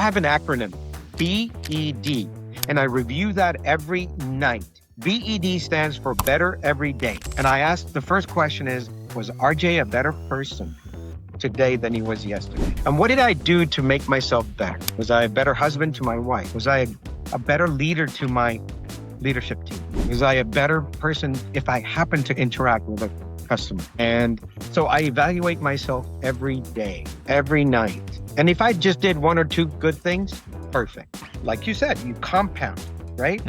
I have an acronym, BED, and I review that every night. BED stands for Better Every Day. And I asked, the first question is, was RJ a better person today than he was yesterday? And what did I do to make myself better? Was I a better husband to my wife? Was I a better leader to my leadership team? Was I a better person if I happen to interact with a customer? And so I evaluate myself every day, every night. And if I just did one or two good things, perfect. Like you said, you compound, right?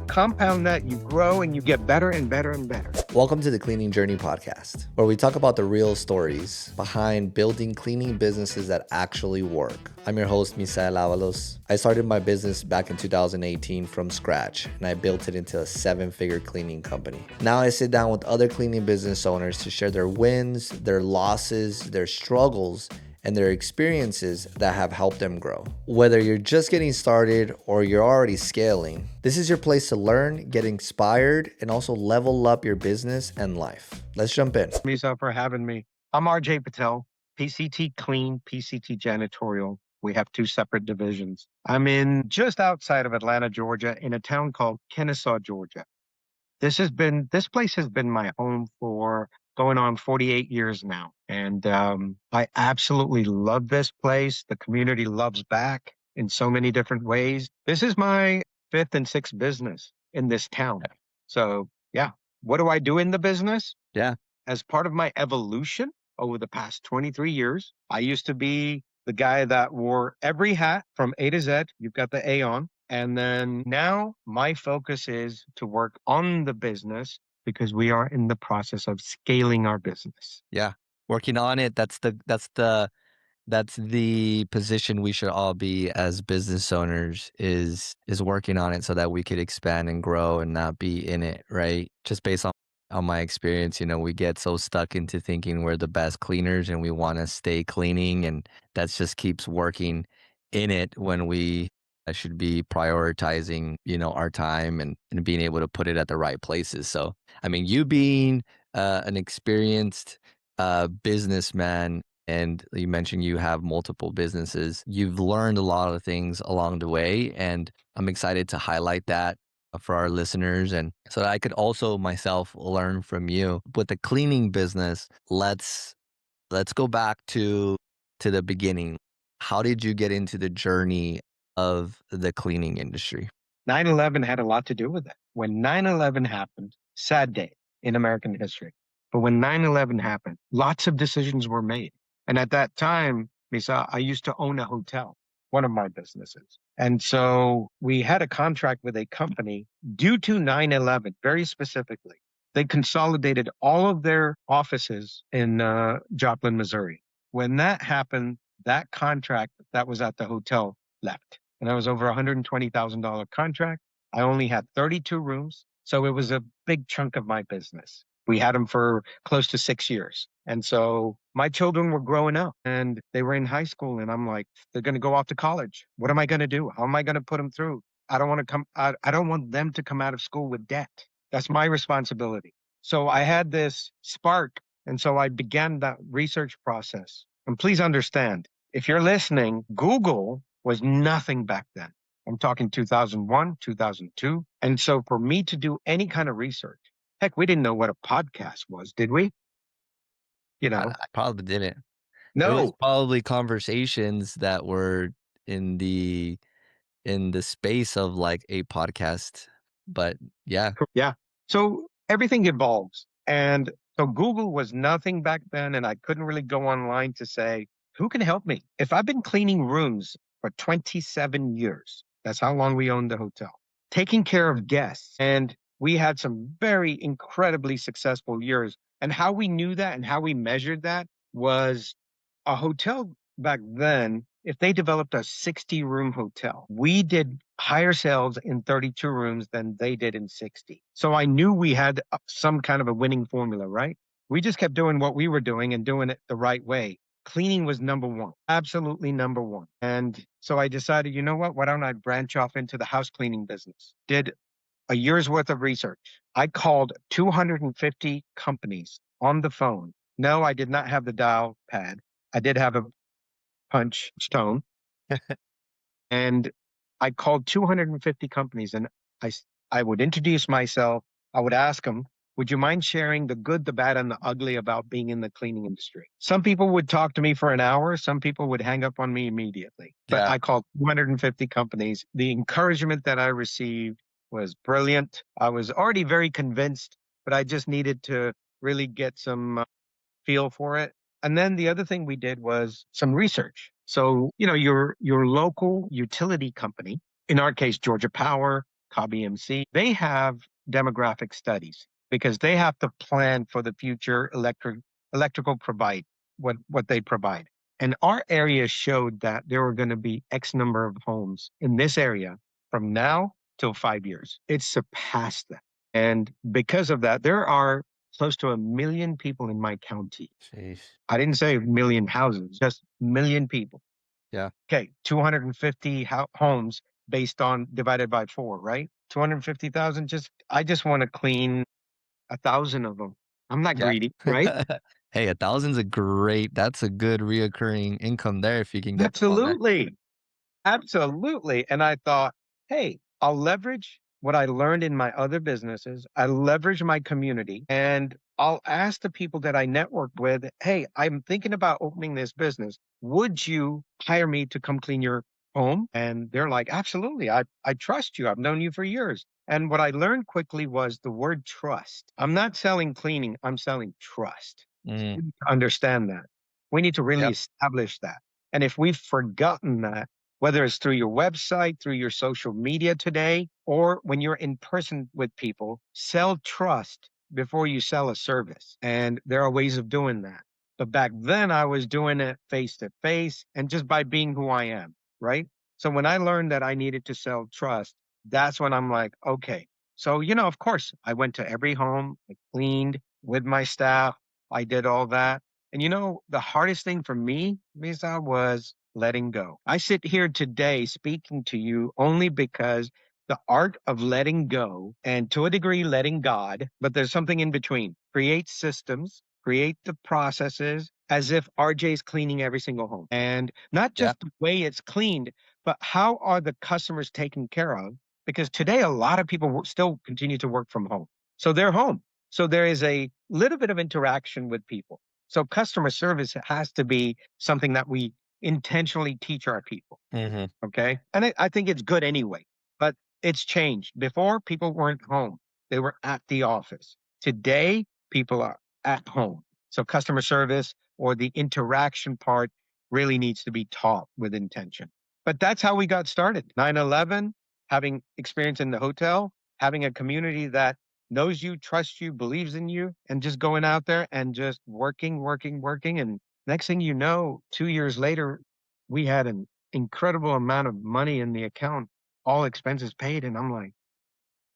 Compound that, you grow and you get better and better and better. Welcome to the Cleaning Journey podcast, where we talk about the real stories behind building cleaning businesses that actually work. I'm your host, Misael. I started my business back in 2018 from scratch, and I built it into a 7-figure cleaning company. Now I sit down with other cleaning business owners to share their wins, their losses, their struggles, and their experiences that have helped them grow. Whether you're just getting started or you're already scaling, this is your place to learn, get inspired, and also level up your business and life. Let's jump in. Misael, for having me. I'm RJ Patel, PCT Clean, PCT Janitorial. We have two separate divisions. I'm in just outside of Atlanta, Georgia, in a town called Kennesaw, Georgia. This place has been my home for going on 48 years now. And I absolutely love this place. The community loves back in so many different ways. This is my 5th and 6th business in this town. So yeah, what do I do in the business? Yeah. As part of my evolution over the past 23 years, I used to be the guy that wore every hat from A to Z. You've got the A on. And then now my focus is to work on the business because we are in the process of scaling our business. Yeah. Working on it. That's the position we should all be as business owners is working on it so that we could expand and grow and not be in it, right? Just based on my experience, we get so stuck into thinking we're the best cleaners and we want to stay cleaning, and that just keeps working in it when we should be prioritizing, our time and being able to put it at the right places. So, I mean, you being an experienced businessman, and you mentioned you have multiple businesses, you've learned a lot of things along the way, and I'm excited to highlight that for our listeners, and so that I could also myself learn from you. With the cleaning business, let's go back to the beginning. How did you get into the journey of the cleaning industry? 9/11 had a lot to do with it. When 9/11 happened, sad day in American history. But when 9/11 happened, lots of decisions were made. And at that time, Misa, I used to own a hotel, one of my businesses. And so we had a contract with a company due to 9/11, very specifically. They consolidated all of their offices in Joplin, Missouri. When that happened, that contract that was at the hotel left. And that was over $120,000 contract. I only had 32 rooms. So it was a big chunk of my business. We had them for close to 6 years. And so my children were growing up and they were in high school. And I'm like, they're going to go off to college. What am I going to do? How am I going to put them through? I don't want them to come out of school with debt. That's my responsibility. So I had this spark. And so I began that research process. And please understand, if you're listening, Google was nothing back then. I'm talking 2001, 2002. And so for me to do any kind of research, heck, we didn't know what a podcast was, did we? I probably didn't. It was No. probably conversations that were in the space of like a podcast. But yeah. Yeah. So everything evolves. And so Google was nothing back then. And I couldn't really go online to say, who can help me? If I've been cleaning rooms for 27 years, that's how long we owned the hotel, taking care of guests. And we had some very incredibly successful years. And how we knew that and how we measured that was a hotel back then. If they developed a 60-room hotel, we did higher sales in 32 rooms than they did in 60. So I knew we had some kind of a winning formula, right? We just kept doing what we were doing and doing it the right way. Cleaning was number one, absolutely number one. And so I decided, you know what? Why don't I branch off into the house cleaning business? Did a year's worth of research. I called 250 companies on the phone. No, I did not have the dial pad. I did have a punch stone. And I called 250 companies and I would introduce myself. I would ask them, would you mind sharing the good, the bad, and the ugly about being in the cleaning industry? Some people would talk to me for an hour. Some people would hang up on me immediately. But Yeah. I called 250 companies. The encouragement that I received was brilliant. I was already very convinced, but I just needed to really get some feel for it. And then the other thing we did was some research. So, your local utility company, in our case, Georgia Power, COBMC, they have demographic studies because they have to plan for the future electrical provide what they provide. And our area showed that there were going to be X number of homes in this area from now till 5 years. It surpassed that. And because of that, there are close to 1 million people in my county. Sheesh. I didn't say 1 million houses, just 1 million people. Yeah. Okay, 250 homes based on divided by four, right? 250,000. I just want to clean 1,000 of them. I'm not Yeah. greedy, right? Hey, that's a good reoccurring income there if you can get them all that. Absolutely. Absolutely. And I thought, hey, I'll leverage what I learned in my other businesses. I leverage my community and I'll ask the people that I network with, hey, I'm thinking about opening this business. Would you hire me to come clean your home? And they're like, absolutely. I trust you. I've known you for years. And what I learned quickly was the word trust. I'm not selling cleaning, I'm selling trust. Mm, We need to understand that. We need to really yep. establish that. And if we've forgotten that, whether it's through your website, through your social media today, or when you're in person with people, sell trust before you sell a service. And there are ways of doing that. But back then, I was doing it face to face and just by being who I am, right? So when I learned that I needed to sell trust, that's when I'm like, okay. So, of course, I went to every home, I cleaned with my staff, I did all that. And the hardest thing for me, Misa, was letting go. I sit here today speaking to you only because the art of letting go and to a degree letting God, but there's something in between. Create systems, create the processes as if RJ's cleaning every single home. And not Yeah. just the way it's cleaned, but how are the customers taken care of? Because today a lot of people still continue to work from home. So they're home. So there is a little bit of interaction with people. So customer service has to be something that we intentionally teach our people. Hmm. Okay. And I think it's good anyway, but it's changed. Before, people weren't home, they were at the office. Today, people are at home. So customer service or the interaction part really needs to be taught with intention. But that's how we got started. 9/11, having experience in the hotel, having a community that knows you, trusts you, believes in you, and just going out there and just working, working, working. And next thing you know, 2 years later, we had an incredible amount of money in the account, all expenses paid. And I'm like,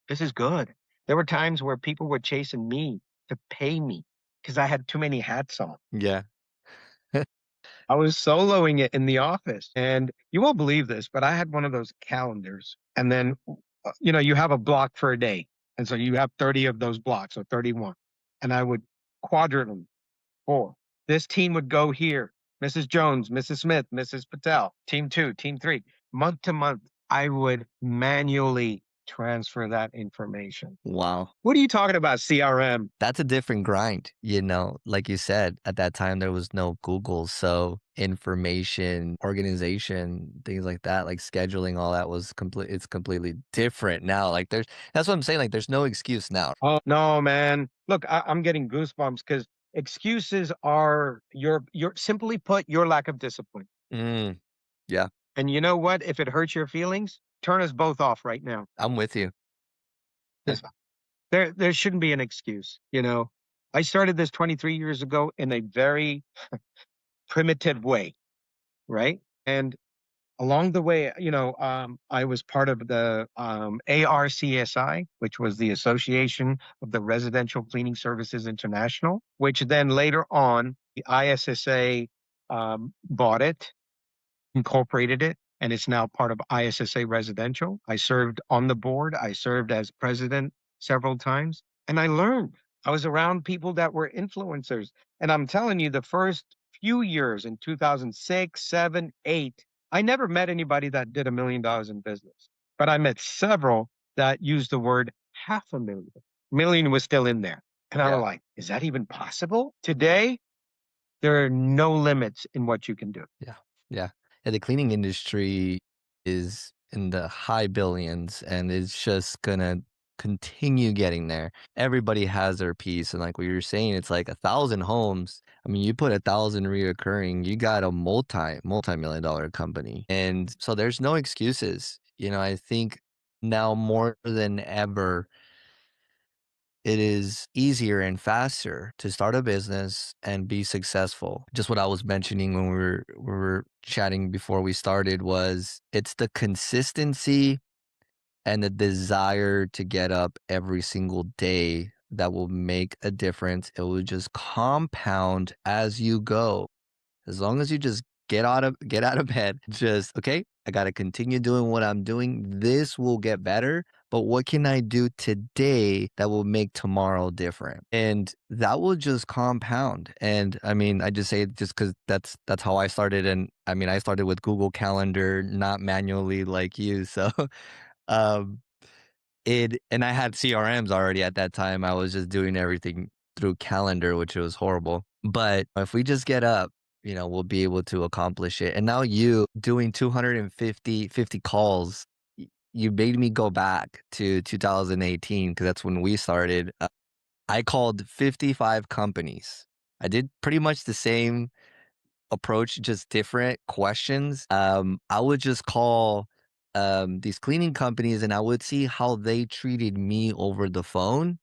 this is good. There were times where people were chasing me to pay me because I had too many hats on. Yeah. I was soloing it in the office. And you won't believe this, but I had one of those calendars. And then, you have a block for a day. And so you have 30 of those blocks or 31. And I would quadrant them. Four. This team would go here. Mrs. Jones, Mrs. Smith, Mrs. Patel, team two, team three. Month to month, I would manually transfer that information. Wow. What are you talking about, CRM? That's a different grind, like you said, at that time there was no Google, so information, organization, things like that, like scheduling, all that was it's completely different now. Like that's what I'm saying, like there's no excuse now. Oh, no, man. Look, I'm getting goosebumps because excuses are your simply put, your lack of discipline. Mm, yeah, And you know what? If it hurts your feelings, turn us both off right now. I'm with you. There shouldn't be an excuse. I started this 23 years ago in a very primitive way, right? And along the way, I was part of the ARCSI, which was the Association of the Residential Cleaning Services International, which then later on the ISSA bought it, incorporated it, and it's now part of ISSA Residential. I served on the board. I served as president several times, and I learned. I was around people that were influencers. And I'm telling you, the first few years in 2006, 7, 8, I never met anybody that did $1 million in business, but I met several that used the word 500,000. Million was still in there. And I Yeah. was like, is that even possible? Today, there are no limits in what you can do. Yeah. Yeah. Yeah. The cleaning industry is in the high billions and it's just gonna continue getting there. Everybody has their piece. And like what you're saying, it's like 1,000 homes. I mean, you put 1,000 reoccurring, you got a multi-million dollar company. And so there's no excuses. I think now more than ever, it is easier and faster to start a business and be successful. Just what I was mentioning when we were chatting before we started was it's the consistency and the desire to get up every single day that will make a difference. It will just compound as you go. As long as you just get out of bed, just okay, I got to continue doing what I'm doing. This will get better, but what can I do today that will make tomorrow different? And that will just compound. And I mean, I just say it just cuz that's how I started, and I mean, I started with Google Calendar, not manually like you. So, um and I had CRMs already at that time. I was just doing everything through calendar, which was horrible. But if we just get up, we'll be able to accomplish it. And now you doing 250 calls, you made me go back to 2018 because that's when we started. I called 55 companies. I did pretty much the same approach, just different questions. I would just call these cleaning companies and I would see how they treated me over the phone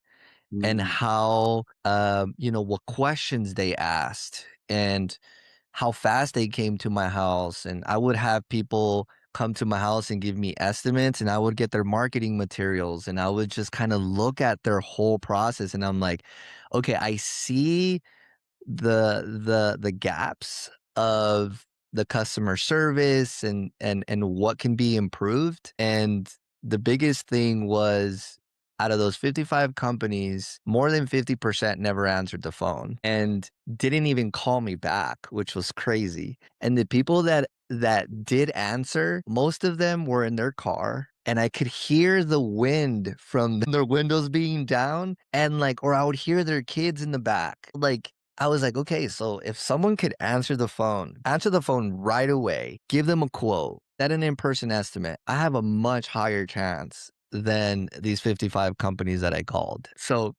and how, what questions they asked and how fast they came to my house. And I would have people come to my house and give me estimates and I would get their marketing materials and I would just kind of look at their whole process and I'm like, okay, I see the gaps of the customer service and what can be improved. And the biggest thing was out of those 55 companies, more than 50% never answered the phone and didn't even call me back, which was crazy. And the people that did answer, most of them were in their car and I could hear the wind from their windows being down and or I would hear their kids in the back. I was like, okay, so if someone could answer the phone right away, give them a quote, set an in-person estimate, I have a much higher chance than these 55 companies that I called. So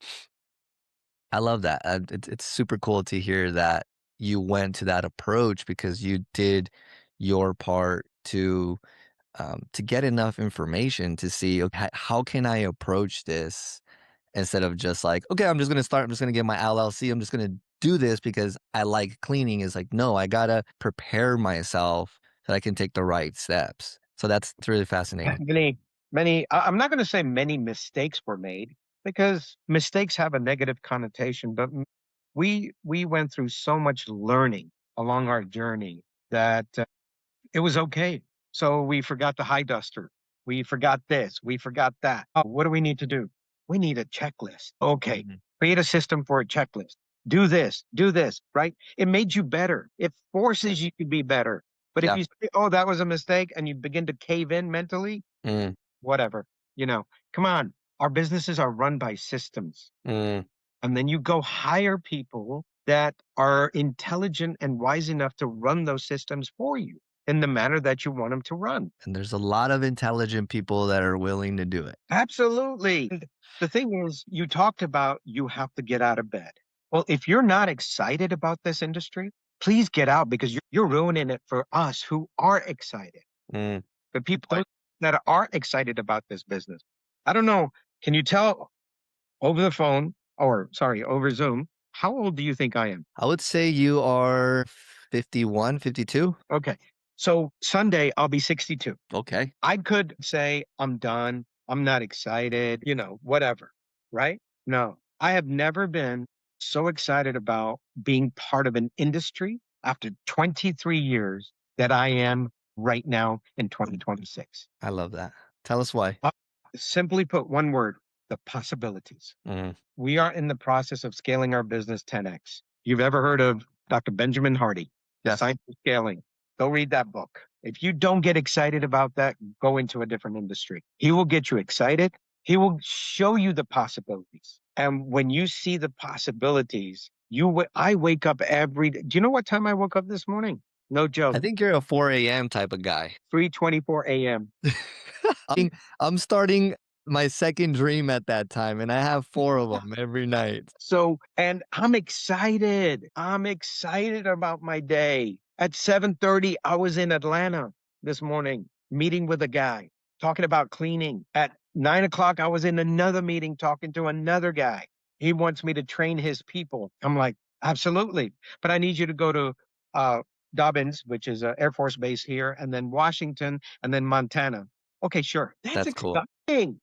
I love that. It's super cool to hear that you went to that approach because you did your part to get enough information to see, okay, how can I approach this instead of just like, okay, I'm just going to start. I'm just going to get my LLC. I'm just going to do this because I like cleaning. Is like, no, I got to prepare myself so I can take the right steps. So it's really fascinating. I'm not going to say many mistakes were made because mistakes have a negative connotation, but we went through so much learning along our journey that it was okay. So we forgot the high duster. We forgot this. We forgot that. Oh, what do we need to do? We need a checklist. Okay. Create a system for a checklist. Do this, right? It made you better. It forces you to be better. But if Yeah. you say, oh, that was a mistake and you begin to cave in mentally, Mm, whatever, come on. Our businesses are run by systems. mm. And then you go hire people that are intelligent and wise enough to run those systems for you in the manner that you want them to run. And there's a lot of intelligent people that are willing to do it. Absolutely. And the thing is, you talked about you have to get out of bed. Well, if you're not excited about this industry, please get out because you're ruining it for us who are excited. Mm. The people that aren't excited about this business. I don't know. Can you tell over the phone or sorry, over Zoom, how old do you think I am? I would say you are 51, 52. Okay. So Sunday, I'll be 62. Okay. I could say, I'm done. I'm not excited, whatever. Right? No, I have never been so excited about being part of an industry after 23 years that I am right now in 2026. I love that. Tell us why. Uh, Simply put, one word, the possibilities. Mm. We are in the process of scaling our business 10x. You've ever heard of Dr. Benjamin Hardy, The Yes. Science of Scaling? Go read that book. If you don't get excited about that, go into a different industry. He will get you excited. He will show you the possibilities. And when you see the possibilities, I wake up do you know what time I woke up this morning? No I joke. think you're a 4 a.m. type of guy. 3:24 a.m. I'm starting my second dream at that time, and I have 4 of them every night. So, and I'm excited. I'm excited about my day. At 7:30, I was in Atlanta this morning, meeting with a guy, talking about cleaning. At 9 o'clock, I was in another meeting talking to another guy. He wants me to train his people. I'm like, absolutely. But I need you to go to uh, Dobbins, which is an Air Force base here, and then Washington, and then Montana. Okay, sure. That's That's cool. exciting.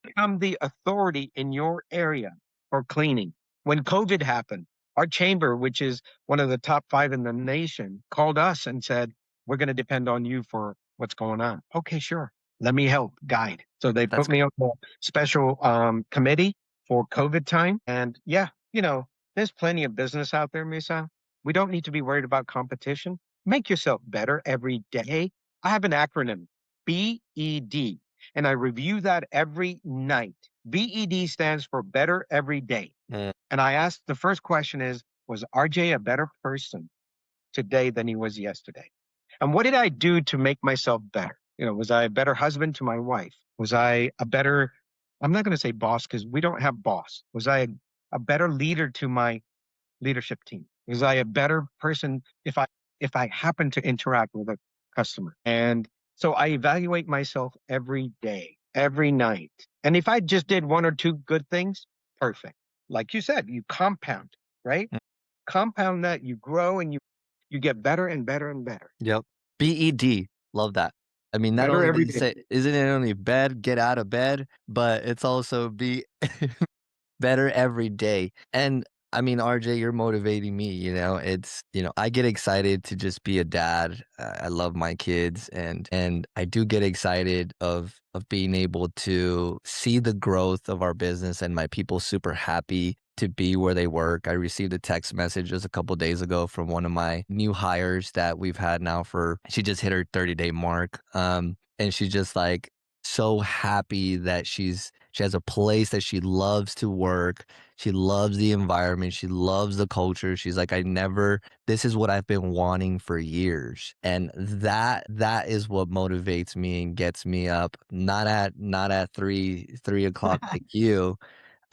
Become the authority in your area for cleaning. When COVID happened, our chamber, which is one of the top 5 in the nation, called us and said, we're going to depend on you for what's going on. Okay, sure. Let me help guide. So they That's put me on a special committee for COVID time. And yeah, there's plenty of business out there, Misa. We don't need to be worried about competition. Make yourself better every day. I have an acronym, BED, and I review that every night. BED stands for Better Every Day. Mm. And I asked the first question is, was RJ a better person today than he was yesterday? And what did I do to make myself better? Was I a better husband to my wife? Was I a better, I'm not going to say boss because we don't have boss. Was I a better leader to my leadership team? Was I a better person if I happen to interact with a customer? And so I evaluate myself every day, every night. And if I just did 1 or 2 good things, perfect. Like you said, you compound, right? Mm. Compound that, you grow and you get better and better and better. Yep. BED. Love that. I mean, not Better only every did you day. say, isn't it only bed, get out of bed, but it's also be better every day. And I mean, RJ, you're motivating me, I get excited to just be a dad. I love my kids and I do get excited of being able to see the growth of our business and my people super happy to be where they work. I received a text message just a couple days ago from one of my new hires that we've had now she just hit her 30-day mark. And she's just like so happy that she has a place that she loves to work. She loves the environment. She loves the culture. She's like, this is what I've been wanting for years. And that is what motivates me and gets me up, not at 3 o'clock like you.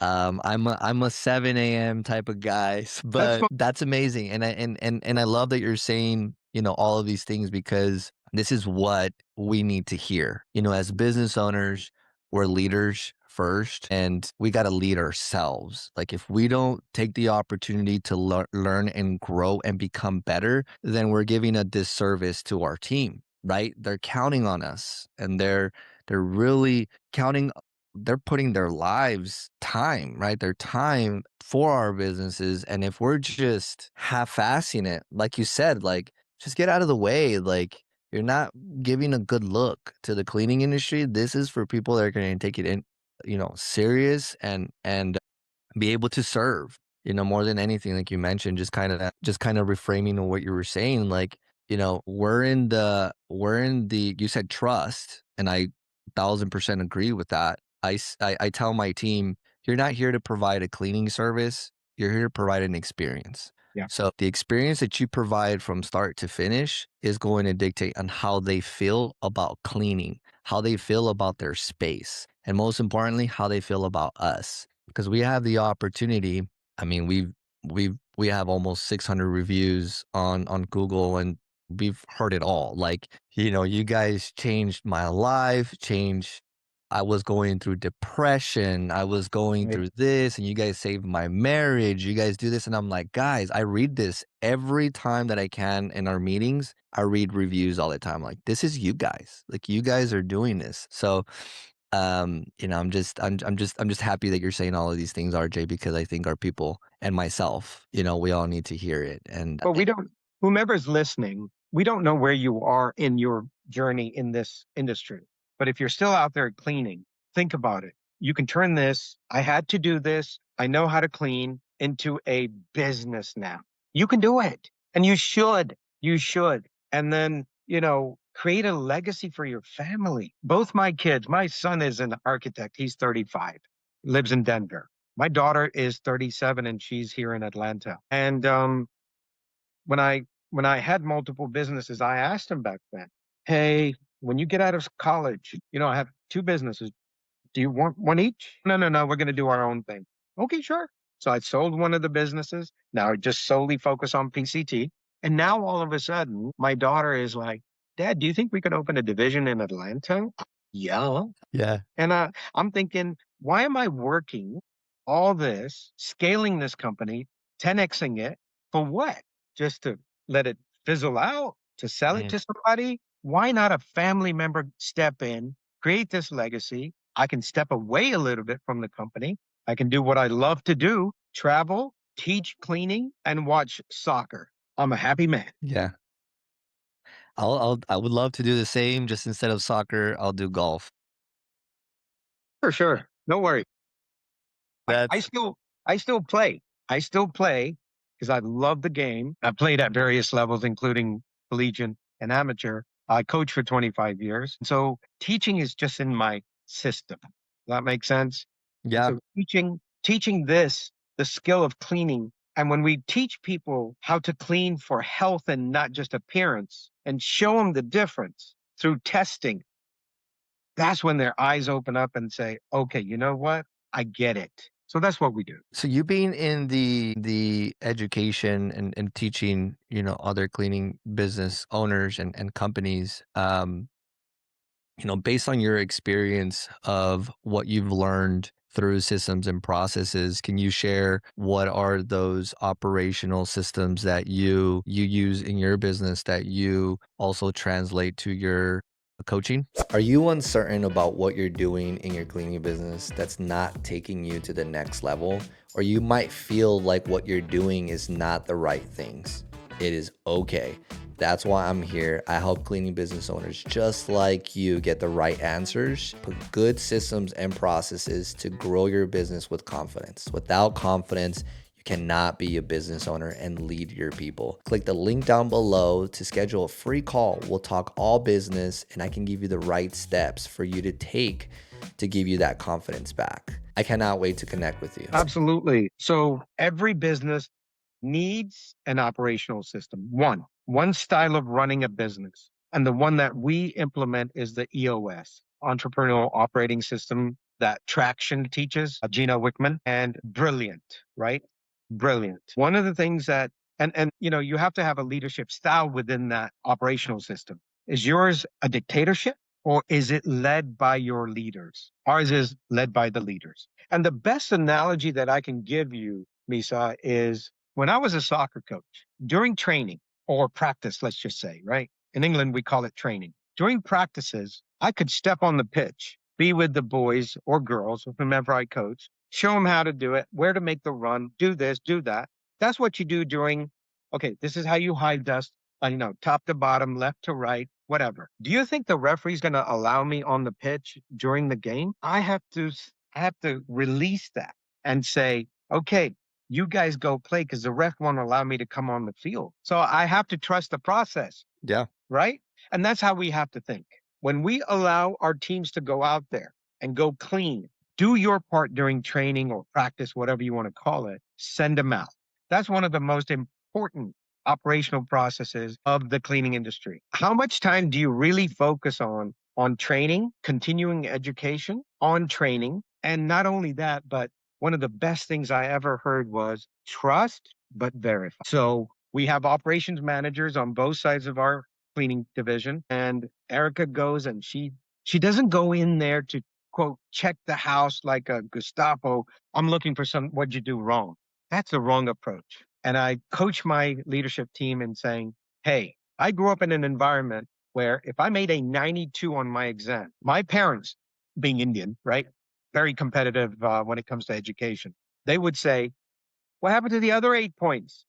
I'm a 7 a.m. type of guy, That's but fun. that's amazing. And I love that you're saying, all of these things because this is what we need to hear. As business owners, we're leaders first and we got to lead ourselves. Like if we don't take the opportunity to learn and grow and become better, then we're giving a disservice to our team, right? They're counting on us and they're really counting, they're putting their lives time, right? Their time for our businesses. And if we're just half-assing it, like you said, like just get out of the way. Like you're not giving a good look to the cleaning industry. This is for people that are going to take it in, serious and be able to serve, more than anything, like you mentioned, just kind of reframing on what you were saying. Like, we're in the, you said trust, and I 1,000% agree with that. I tell my team, you're not here to provide a cleaning service. You're here to provide an experience. Yeah. So the experience that you provide from start to finish is going to dictate on how they feel about cleaning, how they feel about their space, and most importantly, how they feel about us. Because we have the opportunity. I mean, we have almost 600 reviews on Google, and we've heard it all. Like, you guys changed my life, I was going through depression. I was going Right. through this, and you guys saved my marriage. You guys do this. And I'm like, guys, I read this every time that I can in our meetings. I read reviews all the time. Like, this is you guys. Like, you guys are doing this. So, I'm just happy that you're saying all of these things, RJ, because I think our people and myself, we all need to hear it. And But whomever's listening, we don't know where you are in your journey in this industry. But if you're still out there cleaning, think about it. You can turn this, I had to do this, I know how to clean, into a business now. You can do it, and you should. You should. And then, create a legacy for your family. Both my kids, my son is an architect. He's 35, lives in Denver. My daughter is 37 and she's here in Atlanta. And when I when I had multiple businesses, I asked him back then, hey, when you get out of college, I have two businesses. Do you want one each? No, no, no. We're going to do our own thing. Okay, sure. So I sold one of the businesses. Now I just solely focus on PCT. And now all of a sudden, my daughter is like, Dad, do you think we could open a division in Atlanta? Yeah. Yeah. And I'm thinking, why am I working all this, scaling this company, 10xing it for what? Just to let it fizzle out, to sell it Mm. to somebody? Why not a family member step in, create this legacy? I can step away a little bit from the company. I can do what I love to do, travel, teach cleaning, and watch soccer. I'm a happy man. Yeah. I would love to do the same, just instead of soccer, I'll do golf. For sure. No worry. I That's still I still play. I still play because I love the game. I played at various levels, including collegiate and amateur. I coached for 25 years. So teaching is just in my system. Does that make sense? And yeah. so teaching this, the skill of cleaning. And when we teach people how to clean for health and not just appearance and show them the difference through testing, that's when their eyes open up and say, okay, you know what? I get it. So that's what we do. So you being in the education and teaching, other cleaning business owners and companies, based on your experience of what you've learned through systems and processes, can you share what are those operational systems that you use in your business that you also translate to your coaching? Are you uncertain about what you're doing in your cleaning business that's not taking you to the next level? Or you might feel like what you're doing is not the right things. It is okay. That's why I'm here. I help cleaning business owners just like you get the right answers, put good systems and processes to grow your business with confidence. Without confidence, you cannot be a business owner and lead your people. Click the link down below to schedule a free call. We'll talk all business and I can give you the right steps for you to take to give you that confidence back. I cannot wait to connect with you. Absolutely. So every business needs an operational system. One style of running a business. And the one that we implement is the EOS, Entrepreneurial Operating System, that Traction teaches, Gina Wickman, and brilliant, right? Brilliant. One of the things that, and you have to have a leadership style within that operational system. Is yours a dictatorship or is it led by your leaders? Ours is led by the leaders. And the best analogy that I can give you, Misa, is when I was a soccer coach, during training or practice, let's just say, right? In England, we call it training. During practices, I could step on the pitch, be with the boys or girls, whomever I coach, show them how to do it, where to make the run, do this, do that. That's what you do during, okay, this is how you hide dust, top to bottom, left to right, whatever. Do you think the referee's going to allow me on the pitch during the game? I have to release that and say, okay, you guys go play because the ref won't allow me to come on the field. So I have to trust the process, Yeah. right? And that's how we have to think. When we allow our teams to go out there and go clean, do your part during training or practice, whatever you want to call it, send them out. That's one of the most important operational processes of the cleaning industry. How much time do you really focus on training, continuing education, on training? And not only that, but one of the best things I ever heard was trust but verify. So we have operations managers on both sides of our cleaning division, and Erica goes and she doesn't go in there to quote check the house like a Gestapo. I'm looking for what'd you do wrong. That's the wrong approach. And I coach my leadership team in saying, hey, I grew up in an environment where if I made a 92 on my exam, my parents, being Indian, right, very competitive when it comes to education, they would say, what happened to the other 8 points?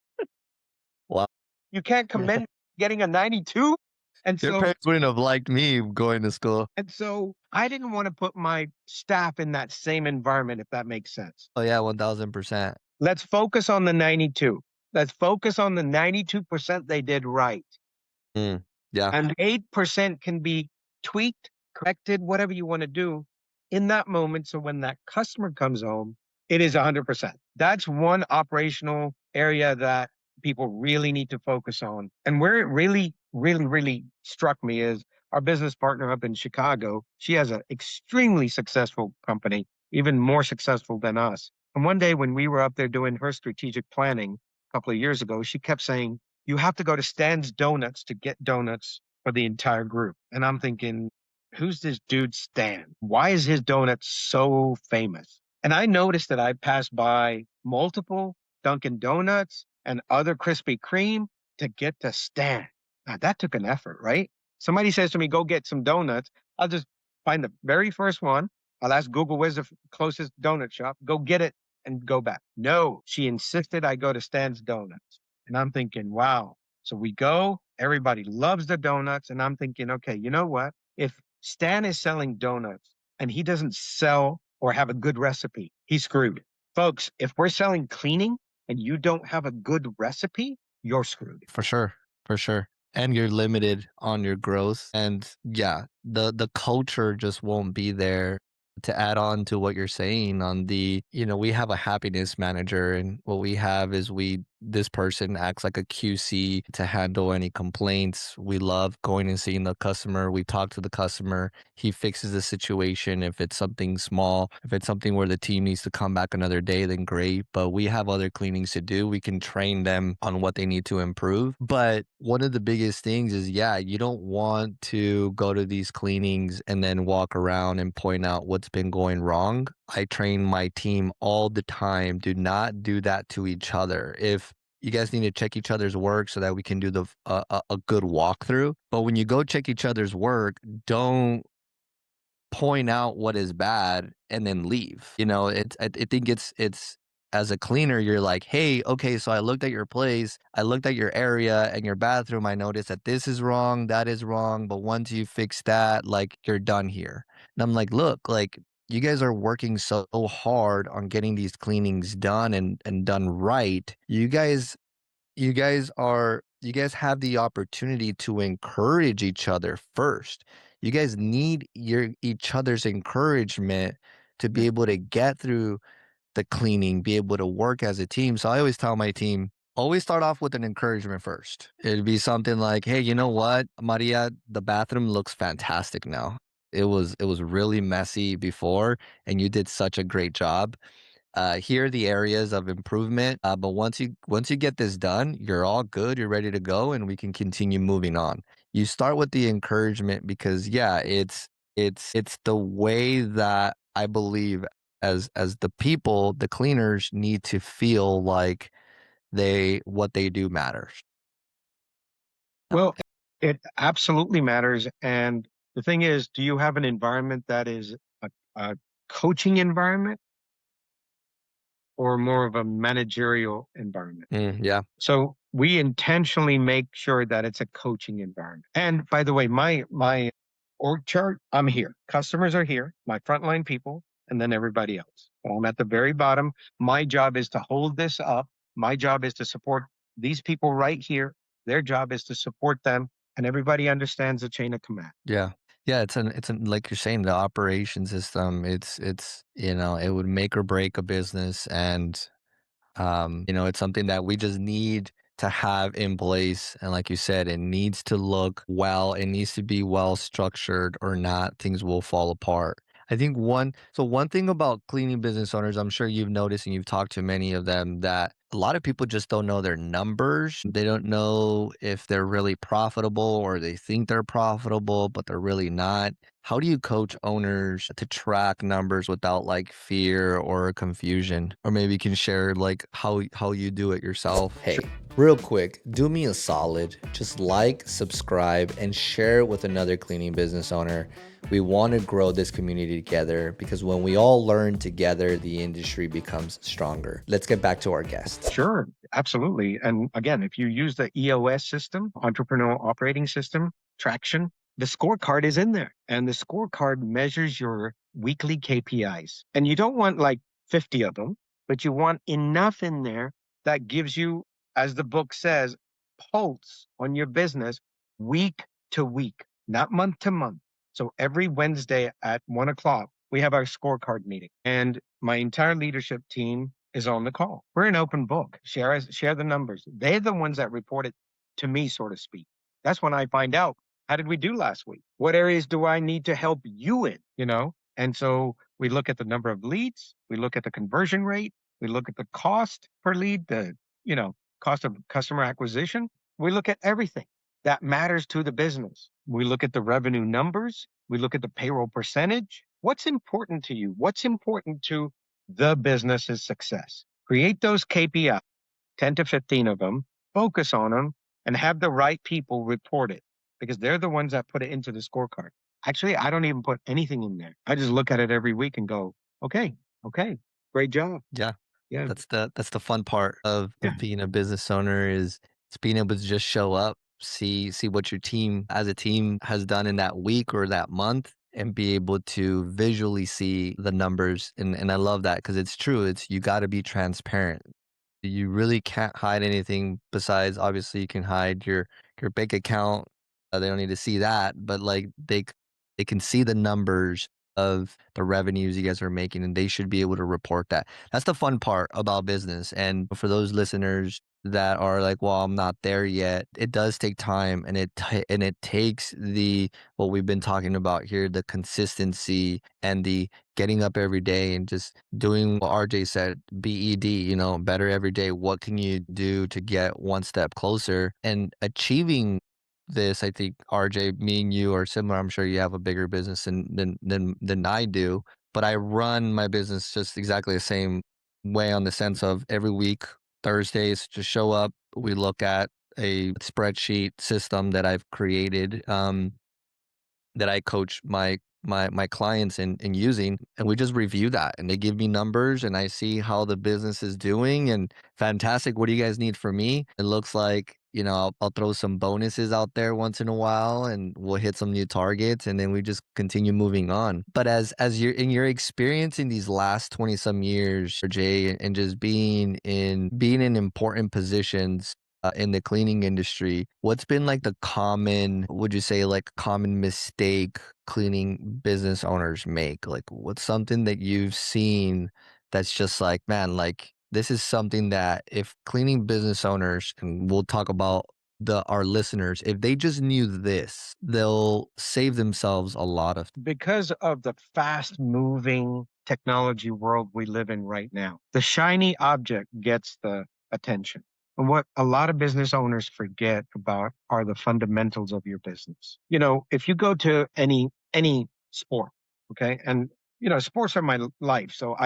Wow. You can't commend getting a 92? And Your so parents wouldn't have liked me going to school. I didn't want to put my staff in that same environment, if that makes sense. Oh yeah, 1000%. Let's focus on the 92. Let's focus on the 92% they did right. Mm, yeah, And 8% can be tweaked, corrected, whatever you want to do in that moment. So when that customer comes home, it is 100%. That's one operational area that people really need to focus on. And where it really, really, really struck me is our business partner up in Chicago. She has an extremely successful company, even more successful than us. And one day when we were up there doing her strategic planning a couple of years ago, she kept saying, you have to go to Stan's Donuts to get donuts for the entire group. And I'm thinking, who's this dude Stan? Why is his donuts so famous? And I noticed that I passed by multiple Dunkin' Donuts and other Krispy Kreme to get to Stan. Now that took an effort, right? Somebody says to me, go get some donuts. I'll just find the very first one. I'll ask Google, where's the closest donut shop? Go get it and go back. No, she insisted I go to Stan's Donuts. And I'm thinking, wow. So we go, everybody loves the donuts. And I'm thinking, okay, you know what? If Stan is selling donuts and he doesn't sell or have a good recipe, he's screwed. Folks, if we're selling cleaning and you don't have a good recipe, you're screwed. for sure, for sure. And you're limited on your growth. And yeah, the culture just won't be there. To add on to what you're saying on the, we have a happiness manager, and what we have is this person acts like a QC to handle any complaints. We love going and seeing the customer. We talk to the customer. He fixes the situation. If it's something small, if it's something where the team needs to come back another day, then great. But we have other cleanings to do. We can train them on what they need to improve. But one of the biggest things is, yeah, you don't want to go to these cleanings and then walk around and point out what's been going wrong. I train my team all the time. Do not do that to each other. If you guys need to check each other's work so that we can do a good walkthrough. But when you go check each other's work, don't point out what is bad and then leave. I think it's as a cleaner, you're like, hey, okay, so I looked at your place, I looked at your area and your bathroom. I noticed that this is wrong, that is wrong. But once you fix that, like, you're done here. And I'm like, look, like, you guys are working so hard on getting these cleanings done and done right. You guys have the opportunity to encourage each other first. You guys need each other's encouragement to be able to get through the cleaning, be able to work as a team. So I always tell my team, always start off with an encouragement first. It'd be something like, hey, you know what, Maria, the bathroom looks fantastic now. It was really messy before, and you did such a great job. Here are the areas of improvement. But once you get this done, you're all good. You're ready to go, and we can continue moving on. You start with the encouragement because, yeah, it's the way that I believe as the people, the cleaners need to feel like what they do matters. Well, it absolutely matters. And the thing is, do you have an environment that is a coaching environment or more of a managerial environment? Yeah, So we intentionally make sure that it's a coaching environment. And by the way, my org chart, I'm here. Customers are here, my frontline people, and then everybody else. But I'm at the very bottom. My job is to hold this up. My job is to support these people right here. Their job is to support them, and everybody understands the chain of command. yeah. Yeah, it's like you're saying, the operation system, it's it would make or break a business. And it's something that we just need to have in place. And like you said, it needs to look well, it needs to be well structured, or not, things will fall apart. I think one thing about cleaning business owners, I'm sure you've noticed and you've talked to many of them, that a lot of people just don't know their numbers. They don't know if they're really profitable, or they think they're profitable, but they're really not. How do you coach owners to track numbers without like fear or confusion? Or maybe you can share like how you do it yourself. Hey, real quick, do me a solid. Just like, subscribe, and share with another cleaning business owner. We want to grow this community together because when we all learn together, the industry becomes stronger. Let's get back to our guest. Sure, absolutely. And again, if you use the EOS system, Entrepreneurial Operating System, traction, the scorecard is in there. And the scorecard measures your weekly KPIs. And you don't want like 50 of them, but you want enough in there that gives you, as the book says, pulse on your business. week to week, not month to month. So every Wednesday at 1 o'clock, we have our scorecard meeting, and my entire leadership team is on the call. We're an open book. Share the numbers. They're the ones that report it to me, so to speak. That's when I find out, how did we do last week? What areas do I need to help you in? And so we look at the number of leads, we look at the conversion rate, we look at the cost per lead, the cost of customer acquisition. We look at everything that matters to the business. We look at the revenue numbers. We look at the payroll percentage. What's important to you? What's important to the business's success? Create those KPIs, 10 to 15 of them, focus on them, and have the right people report it, because they're the ones that put it into the scorecard. Actually, I don't even put anything in there. I just look at it every week and go, okay, great job. Yeah. Yeah. That's the fun part of Yeah. being a business owner is it's being able to just show up, see what your team as a team has done in that week or that month, and be able to visually see the numbers. And I love that because it's true. It's you got to be transparent. You really can't hide anything besides obviously you can hide your bank account. They don't need to see that, but like they can see the numbers of the revenues you guys are making, and they should be able to report that. That's the fun part about business. And for those listeners that are like, well, I'm not there yet. It does take time, and it takes the what we've been talking about here, the consistency and the getting up every day and just doing what RJ said, BED, better every day. What can you do to get one step closer and achieving this? I think RJ, me and you are similar. I'm sure you have a bigger business than I do, but I run my business just exactly the same way on the sense of every week, Thursdays, just show up. We look at a spreadsheet system that I've created. That I coach my clients in using, and we just review that, and they give me numbers, and I see how the business is doing, and fantastic. What do you guys need from me? It looks like I'll throw some bonuses out there once in a while, and we'll hit some new targets, and then we just continue moving on. But as you're in your experience in these last 20 some years, Jay, and just being in important positions in the cleaning industry, what's been like the common, would you say, like common mistake cleaning business owners make? Like, what's something that you've seen that's just like, man, like this is something that if cleaning business owners, and we'll talk about our listeners, if they just knew this, they'll save themselves a lot of. Because of the fast moving technology world we live in right now, the shiny object gets the attention. And what a lot of business owners forget about are the fundamentals of your business. If you go to any sport, okay, and sports are my life. So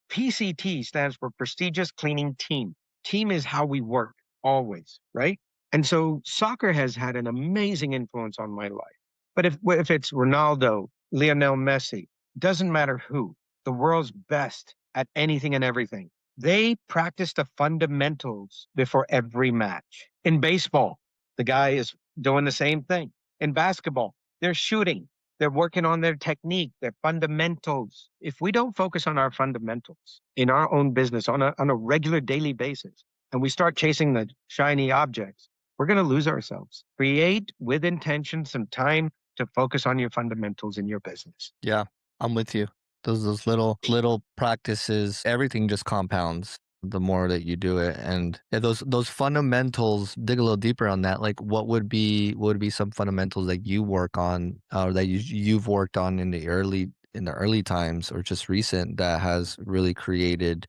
PCT stands for prestigious cleaning team. Team is how we work always, right? And so soccer has had an amazing influence on my life. But if it's Ronaldo, Lionel Messi, doesn't matter who, the world's best at anything and everything, they practice the fundamentals before every match. In baseball, the guy is doing the same thing. In basketball, they're shooting. They're working on their technique, their fundamentals. If we don't focus on our fundamentals in our own business on a regular daily basis, and we start chasing the shiny objects, we're going to lose ourselves. Create with intention some time to focus on your fundamentals in your business. Yeah, I'm with you. Those little practices, everything just compounds the more that you do it. And yeah, those fundamentals, dig a little deeper on that. Like what would be some fundamentals that you work on, or that you've worked on in the early times or just recent, that has really created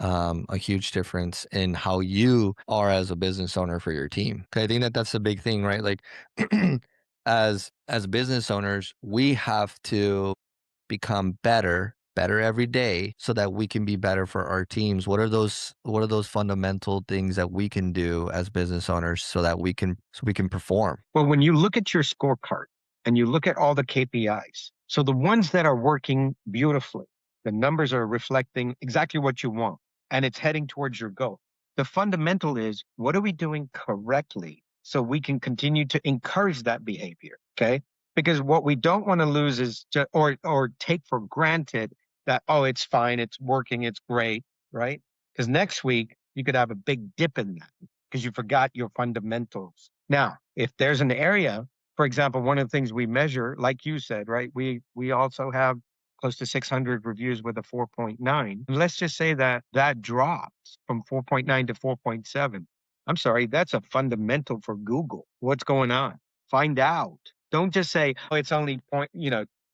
a huge difference in how you are as a business owner for your team. 'Cause I think that that's a big thing, right? Like as business owners, we have to become better every day so that we can be better for our teams. What are those fundamental things that we can do as business owners so we can perform? Well, when you look at your scorecard and you look at all the KPIs, so the ones that are working beautifully, the numbers are reflecting exactly what you want, and it's heading towards your goal. The fundamental is, what are we doing correctly so we can continue to encourage that behavior? Okay. Because what we don't want to lose is or take for granted that, oh, it's fine, it's working, it's great, right? Because next week you could have a big dip in that because you forgot your fundamentals. Now, if there's an area, for example, one of the things we measure, like you said, right? We also have close to 600 reviews with a 4.9. Let's just say that that drops from 4.9 to 4.7. I'm sorry, that's a fundamental for Google. What's going on? Find out. Don't just say, oh, it's only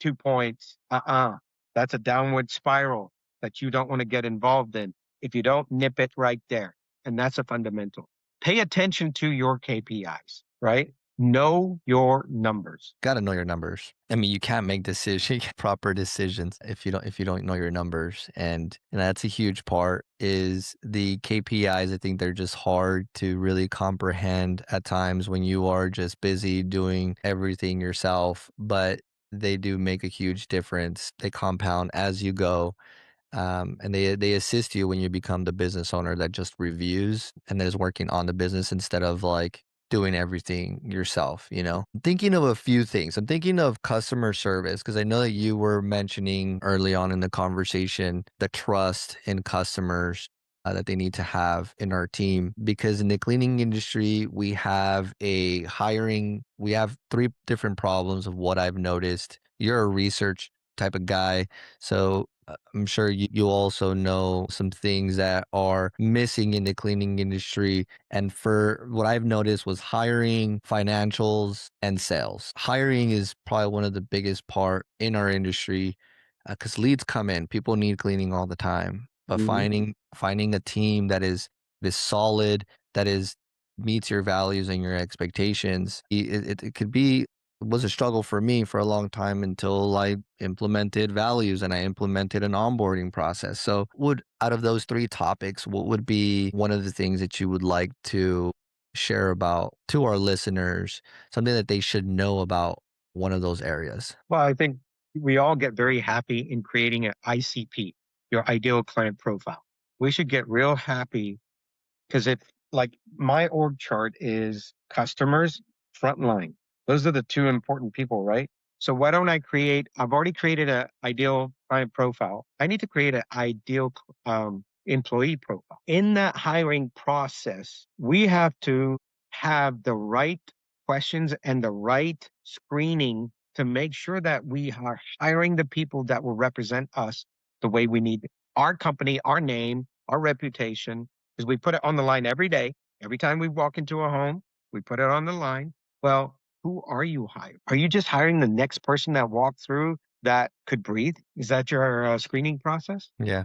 2 points. That's a downward spiral that you don't want to get involved in if you don't nip it right there. And that's a fundamental. Pay attention to your KPIs, right? Know your numbers. Got to know your numbers. I mean, you can't make proper decisions if you don't know your numbers, and that's a huge part. Is the KPIs? I think they're just hard to really comprehend at times when you are just busy doing everything yourself, but they do make a huge difference. They compound as you go, and they assist you when you become the business owner that just reviews and that is working on the business instead of like doing everything yourself. I'm thinking of a few things. I'm thinking of customer service because I know that you were mentioning early on in the conversation the trust in customers that they need to have in our team, because in the cleaning industry we have three different problems of what I've noticed. You're a research type of guy, so I'm sure you also know some things that are missing in the cleaning industry. And for what I've noticed was hiring, financials, and sales. Hiring is probably one of the biggest part in our industry because leads come in. People need cleaning all the time. But Mhm. finding a team that is solid, that is meets your values and your expectations, it could be was a struggle for me for a long time until I implemented values and I implemented an onboarding process. So, would out of those three topics, what would be one of the things that you would like to share about to our listeners, something that they should know about one of those areas? Well, I think we all get very happy in creating an ICP, your ideal client profile. We should get real happy because if like my org chart is customers, frontline. Those are the two important people, right? So why don't I've already created an ideal client profile. I need to create an ideal employee profile. In that hiring process, we have to have the right questions and the right screening to make sure that we are hiring the people that will represent us the way we need our company, our name, our reputation, because we put it on the line every day. Every time we walk into a home, we put it on the line. Well, who are you hiring? Are you just hiring the next person that walked through that could breathe? Is that your screening process? Yeah,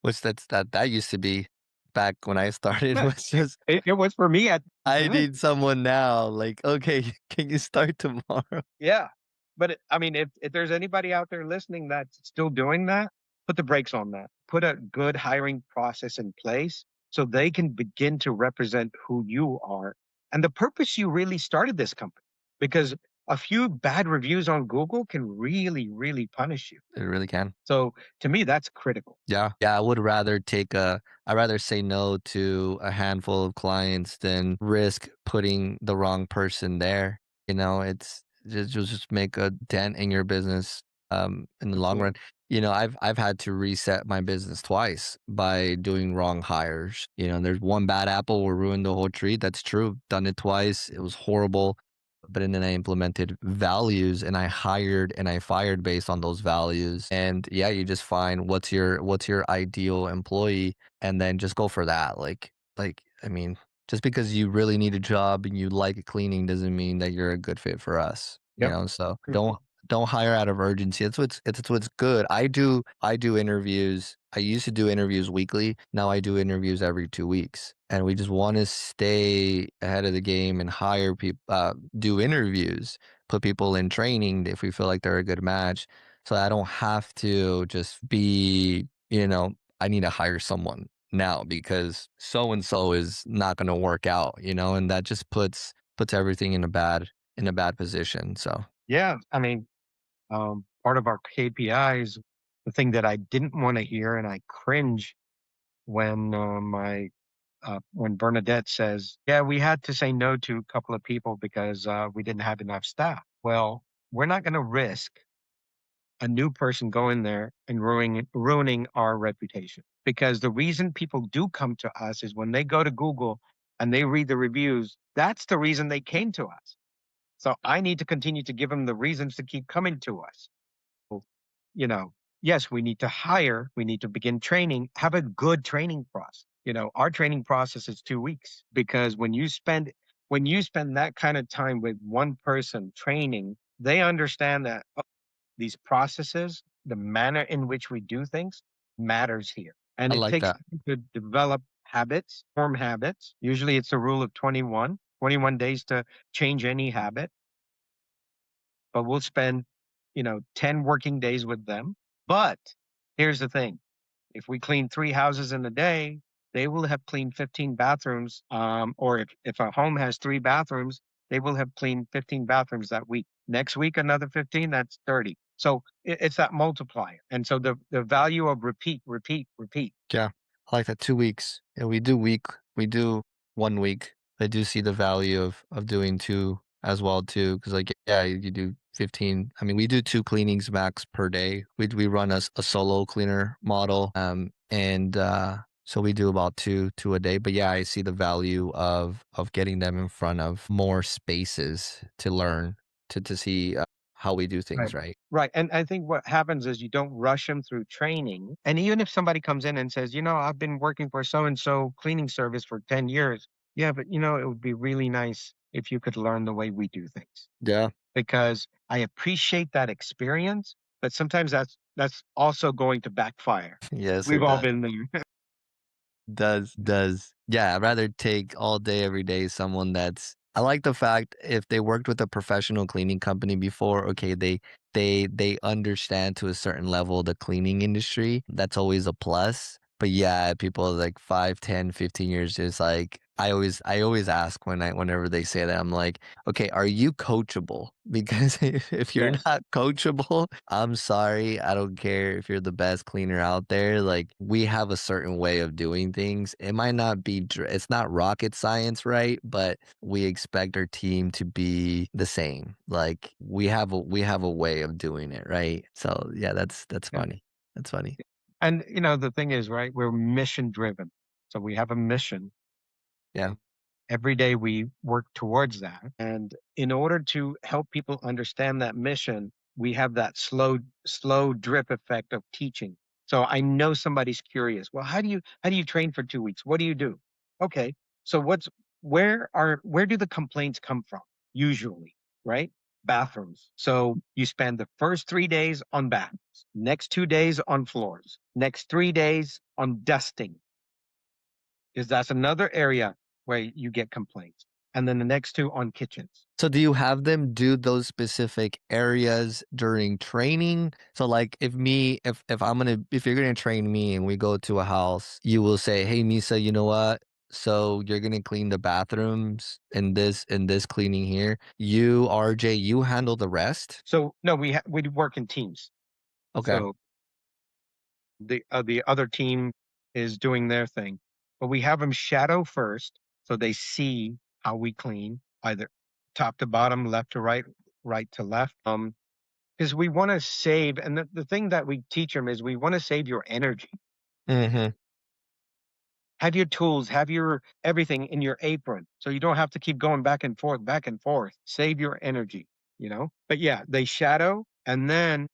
which that used to be back when I started Yeah, was just it was for me at the I time. need someone now. Like, okay, can you start tomorrow? Yeah. But I mean, if there's anybody out there listening that's still doing that, put the brakes on that. Put a good hiring process in place so they can begin to represent who you are and the purpose you really started this company. Because a few bad reviews on Google can really, really punish you. It really can. So to me, that's critical. Yeah. Yeah, I'd rather say no to a handful of clients than risk putting the wrong person there. It's just make a dent in your business in the long run. Absolutely. I've had to reset my business twice by doing wrong hires. There's one bad apple will ruin the whole tree. That's true. Done it twice. It was horrible. But then I implemented values and I hired and I fired based on those values. And yeah, you just find what's your ideal employee and then just go for that. Like I mean, just because you really need a job and you like cleaning doesn't mean that you're a good fit for us. Yep. So Good don't hire out of urgency. It's what's good. I do interviews. I used to do interviews weekly. Now I do interviews every 2 weeks. And we just want to stay ahead of the game and hire people, do interviews, put people in training if we feel like they're a good match. So I don't have to just I need to hire someone now because so and so is not going to work out, and that just puts everything in a bad position. So Yeah. I mean, part of our KPIs, the thing that I didn't want to hear and I cringe when when Bernadette says, "Yeah, we had to say no to a couple of people because we didn't have enough staff." Well, we're not going to risk a new person going there and ruining our reputation because the reason people do come to us is when they go to Google and they read the reviews, that's the reason they came to us. So I need to continue to give them the reasons to keep coming to us. So, you know, yes, we need to hire, we need to begin training, have a good training process. Our training process is 2 weeks because when you spend that kind of time with one person training, they understand that these processes, the manner in which we do things matters here. And I it like takes that. time to develop habits, form habits. Usually it's a rule of 21 days to change any habit, but we'll spend, 10 working days with them. But here's the thing. If we clean 3 houses in a day, they will have cleaned 15 bathrooms. Or if a home has 3 bathrooms, they will have cleaned 15 bathrooms that week. Next week, another 15, that's 30. So it's that multiplier. And so the value of repeat, repeat, repeat. Yeah, I like that. 2 weeks. Yeah, we do 1 week. I do see the value of doing two as well too, because like yeah, you do 15. I mean, we do two cleanings max per day. We run a solo cleaner model, and so we do about two a day. But yeah, I see the value of getting them in front of more spaces to learn to see how we do things Right. right. Right. And I think what happens is you don't rush them through training. And even if somebody comes in and says, I've been working for so and so cleaning service for 10 years. Yeah, but it would be really nice if you could learn the way we do things Yeah. because I appreciate that experience, but sometimes that's also going to backfire. Yes, We've it all does. been there. Does. Yeah, I'd rather take all day, every day someone that's I like the fact if they worked with a professional cleaning company before, okay, they understand to a certain level the cleaning industry. That's always a plus. But yeah, people like 5, 10, 15 years is like I always ask whenever they say that, I'm like, okay, are you coachable? Because if you're Yes. not coachable, I'm sorry. I don't care if you're the best cleaner out there. Like we have a certain way of doing things. It might not be, it's not rocket science, right? But we expect our team to be the same. Like we have a way of doing it, right? So yeah, that's Yeah. funny. That's funny. And the thing is, right, we're mission driven. So we have a mission. Yeah. Every day we work towards that. And in order to help people understand that mission, we have that slow drip effect of teaching. So I know somebody's curious. Well, how do you train for 2 weeks? What do you do? Okay. So where do the complaints come from? Usually, right? Bathrooms. So you spend the first 3 days on bathrooms, next 2 days on floors, next 3 days on dusting, because that's another area where you get complaints. And then the next two on kitchens. So do you have them do those specific areas during training? So like if you're gonna train me and we go to a house, you will say, "Hey Misa, you know what? So you're gonna clean the bathrooms in this cleaning here. You, RJ, you handle the rest." So no, we work in teams. Okay. So the other team is doing their thing, but we have them shadow first, so they see how we clean, either top to bottom, left to right, right to left. Because we want to save, and the thing that we teach them is we want to save your energy. Mm-hmm. Have your tools, have your everything in your apron, so you don't have to keep going back and forth, back and forth. Save your energy. But yeah, they shadow, and then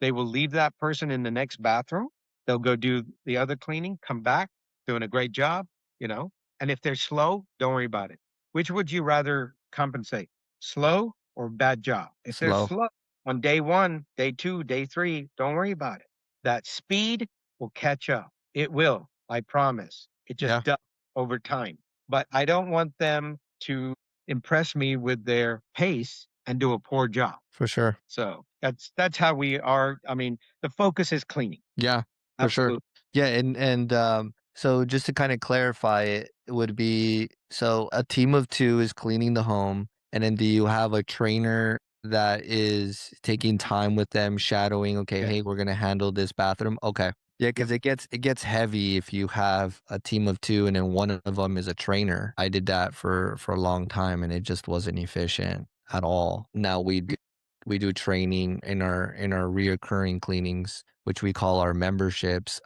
they will leave that person in the next bathroom. They'll go do the other cleaning, come back, doing a great job, you know. And if they're slow, don't worry about it. Which would you rather compensate? Slow or bad job? If they're Slow. slow on day one, day two, day three, don't worry about it. That speed will catch up. It will, I promise. It just Yeah, does over time. But I don't want them to impress me with their pace and do a poor job. for sure. So that's how we are. I mean, the focus is cleaning. Yeah, for sure. Absolutely. Yeah, and so just to kind of clarify it, it would be so a team of two is cleaning the home, and then do you have a trainer that is taking time with them, shadowing, okay, Yes. hey, we're gonna handle this bathroom. Okay. Yeah, Yep. because it gets heavy if you have a team of two and then one of them is a trainer. I did that for a long time and it just wasn't efficient at all. Now we do training in our reoccurring cleanings, which we call our memberships.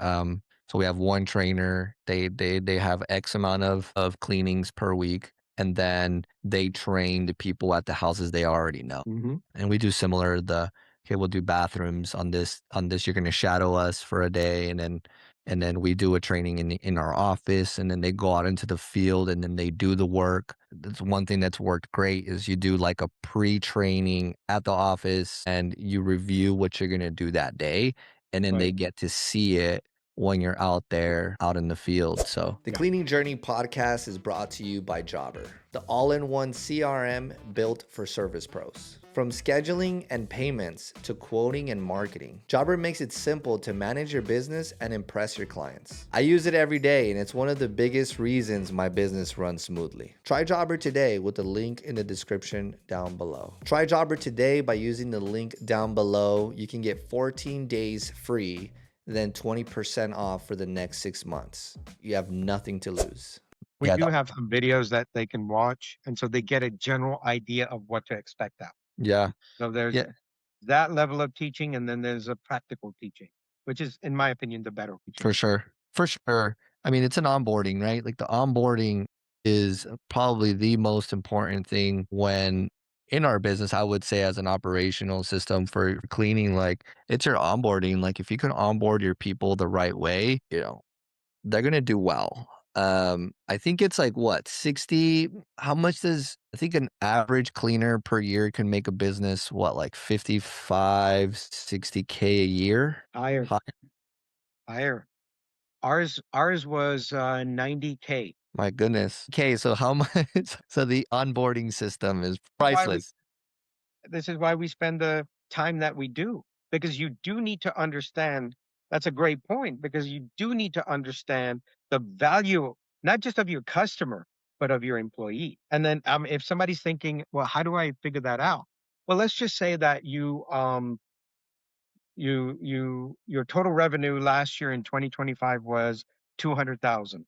So we have one trainer. They have X amount of cleanings per week, and then they train the people at the houses they already know. Mm-hmm. And we do similar. Okay, we'll do bathrooms on this. On this, you're going to shadow us for a day, and then we do a training in our office, and then they go out into the field, and then they do the work. That's one thing that's worked great is you do like a pre-training at the office, and you review what you're going to do that day, and then they Right. get to see it when you're out there, out in the field. So The Cleaning Journey podcast is brought to you by Jobber, the all-in-one CRM built for service pros. From scheduling and payments to quoting and marketing, Jobber makes it simple to manage your business and impress your clients. I use it every day, and it's one of the biggest reasons my business runs smoothly. Try Jobber today with the link in the description down below. Try Jobber today by using the link down below. You can get 14 days free, then 20% off for the next 6 months. You have nothing to lose. We yeah, do have some videos that they can watch, and so they get a general idea of what to expect out. yeah, So there's yeah, that level of teaching, and then there's a practical teaching, which is, in my opinion, the better teaching. for sure, for sure. I mean, it's an onboarding, right? Like the onboarding is probably the most important thing when in our business. I would say as an operational system for cleaning, like it's your onboarding. Like if you can onboard your people the right way, they're gonna do well. I think it's like what 60. How much does I think an average cleaner per year can make a business what like 55, 60K a year? Higher, Hi- higher. Ours was 90K. My goodness. Okay, so how much? So the onboarding system is Why we priceless. This is why we spend the time that we do, because you do need to understand. That's a great point, because you do need to understand the value, not just of your customer, but of your employee. And then if somebody's thinking, well, how do I figure that out? Well, let's just say that your total revenue last year in 2025 was 200,000,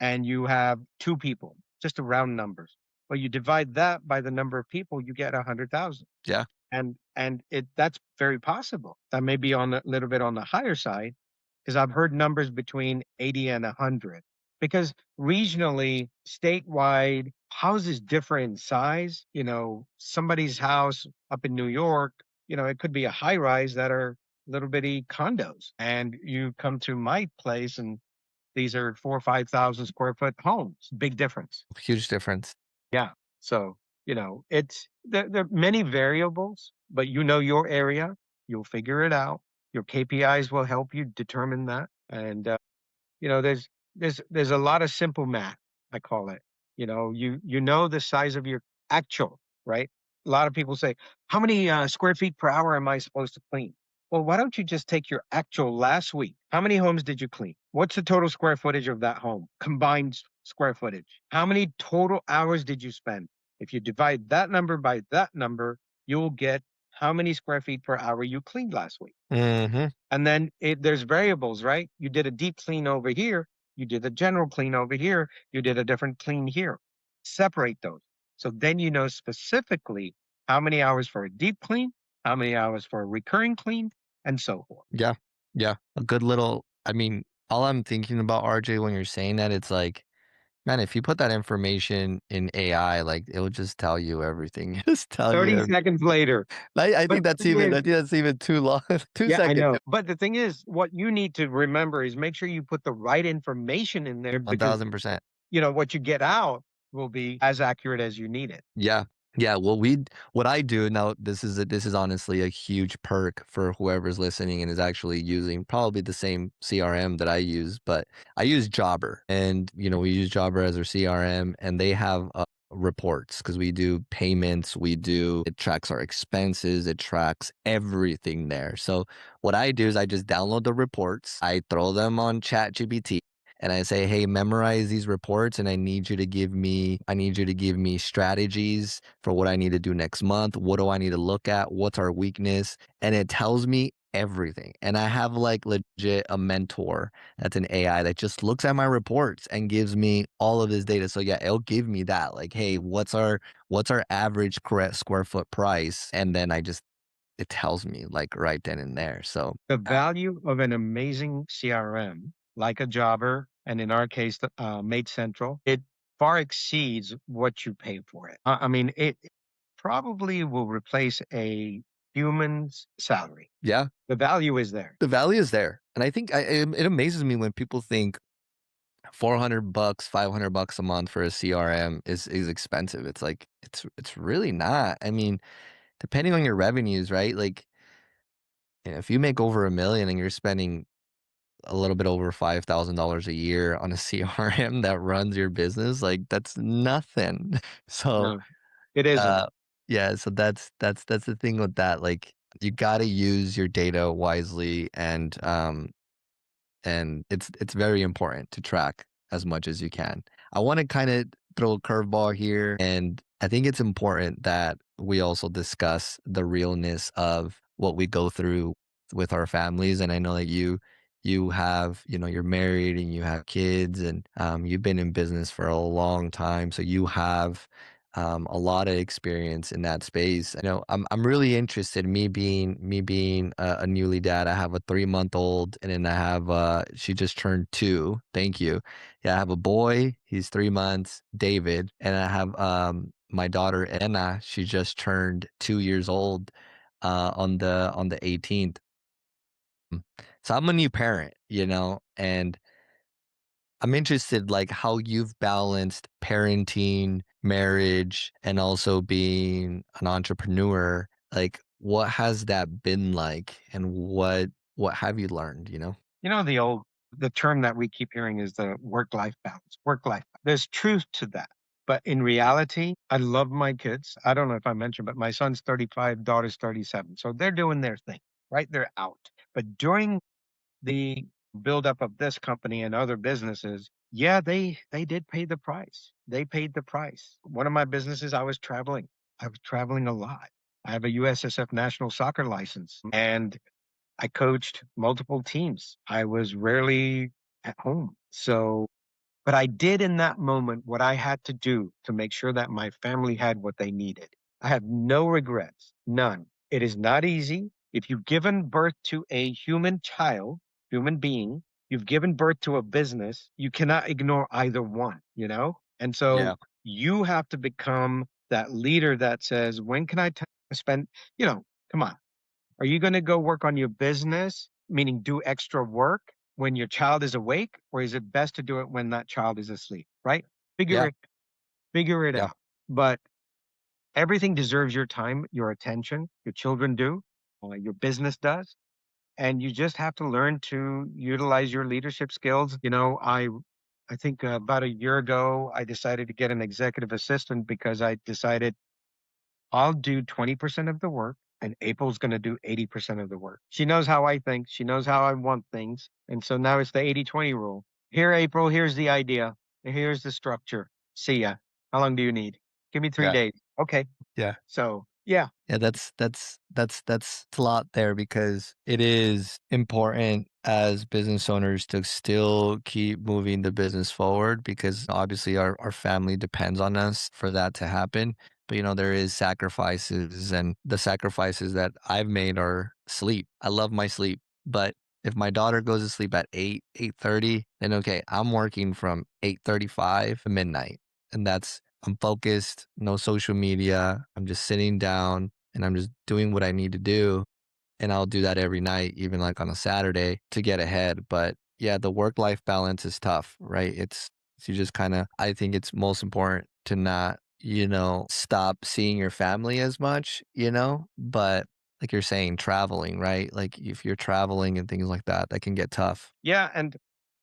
and you have two people, just to round numbers. Well, you divide that by the number of people, you get 100,000. Yeah. And that's very possible. That may be on a little bit on the higher side, because I've heard numbers between 80 and 100. Because regionally, statewide, houses differ in size. Somebody's house up in New York, it could be a high rise that are little bitty condos. And you come to my place, and these are 4 or 5,000 square foot homes. Big difference. Huge difference. Yeah. So, there are many variables, but your area, you'll figure it out. Your KPIs will help you determine that. And, there's a lot of simple math, I call it. You know the size of your actual, right? A lot of people say, how many square feet per hour am I supposed to clean? Well, why don't you just take your actual last week? How many homes did you clean? What's the total square footage of that home? Combined square footage. How many total hours did you spend? If you divide that number by that number, you'll get how many square feet per hour you cleaned last week. Mm-hmm. And then there's variables, right? You did a deep clean over here. You did a general clean over here. You did a different clean here. Separate those. So then you know specifically how many hours for a deep clean, how many hours for a recurring clean, and so forth. Yeah. Yeah. A good little, I mean, all I'm thinking about, RJ, when you're saying that, it's like, man, if you put that information in AI, like it will just tell you everything. Just tell 30 you. seconds later. I But think that's the thing even. I is, think that's even too long. 2 yeah, I seconds. know. But the thing is, what you need to remember is make sure you put the right information in there, One because, thousand percent. what you get out will be as accurate as you need it. Yeah. Yeah. Well, what I do now, this is honestly a huge perk for whoever's listening and is actually using probably the same CRM that I use, but I use Jobber, and we use Jobber as our CRM, and they have reports because we do payments, it tracks our expenses, it tracks everything there. So what I do is I just download the reports, I throw them on ChatGPT, and I say, hey, memorize these reports, and I need you to give me strategies for what I need to do next month. What do I need to look at? What's our weakness? And it tells me everything. And I have like legit a mentor that's an AI that just looks at my reports and gives me all of this data. So yeah, it'll give me that, like, hey, what's our average correct square foot price? And then I just it tells me like right then and there. So The value of an amazing CRM, like a Jobber, and in our case, the Made Central, it far exceeds what you pay for it. I mean, it probably will replace a human's salary. yeah, The value is there. the value is there. And I think it amazes me when people think $400, $500 a month for a CRM is expensive. It's like it's really not. I mean, depending on your revenues, right? Like, if you make over 1 million and you're spending a little bit over $5,000 a year on a CRM that runs your business, like that's nothing. So, No, it isn't. uh, yeah, so that's the thing with that. Like, you got to use your data wisely, and it's very important to track as much as you can. I want to kind of throw a curveball here, and I think it's important that we also discuss the realness of what we go through with our families. And I know that you have, you're married and you have kids, and you've been in business for a long time, so you have a lot of experience in that space. I'm really interested. Me being a newly dad. I have a 3 month old, and then I have she just turned 2. Thank you. Yeah, I have a boy. He's 3 months, David, and I have my daughter Anna. She just turned 2 years old on the 18th. So I'm a new parent, and I'm interested, like, how you've balanced parenting, marriage, and also being an entrepreneur. Like, what has that been like, and what have you learned? The term that we keep hearing is the work-life balance. Work-life. There's truth to that. But in reality, I love my kids. I don't know if I mentioned, but my son's 35, daughter's 37. So they're doing their thing, right? They're out. But during the buildup of this company and other businesses, yeah, they did pay the price. They paid the price. One of my businesses, I was traveling. I was traveling a lot. I have a USSF national soccer license, and I coached multiple teams. I was rarely at home. But I did in that moment what I had to do to make sure that my family had what they needed. I have no regrets, none. It is not easy. If you've given birth to a human child, human being, you've given birth to a business, you cannot ignore either one, you know? And so Yeah. you have to become that leader that says, when can I spend, come on. Are you going to go work on your business, meaning do extra work when your child is awake, or is it best to do it when that child is asleep, right? Figure Yeah. it figure it Yeah. out. But everything deserves your time, your attention. Your children do, your business does, and you just have to learn to utilize your leadership skills. I think about a year ago, I decided to get an executive assistant because I decided I'll do 20% of the work and April's going to do 80% of the work. She knows how I think. She knows how I want things. And so now it's the 80-20 rule. Here, April, here's the idea. Here's the structure. See ya. How long do you need? Give me 3 days. Okay. Yeah. So, yeah. Yeah, that's a lot there, because it is important as business owners to still keep moving the business forward, because obviously our family depends on us for that to happen. But there is sacrifices, and the sacrifices that I've made are sleep. I love my sleep, but if my daughter goes to sleep at 8:30, then okay, I'm working from 8:35 to midnight. And I'm focused, no social media. I'm just sitting down and I'm just doing what I need to do. And I'll do that every night, even like on a Saturday, to get ahead. But yeah, the work life balance is tough, right? You just kind of, I think it's most important to not, stop seeing your family as much, but like you're saying, traveling, right? Like if you're traveling and things like that, that can get tough. Yeah. And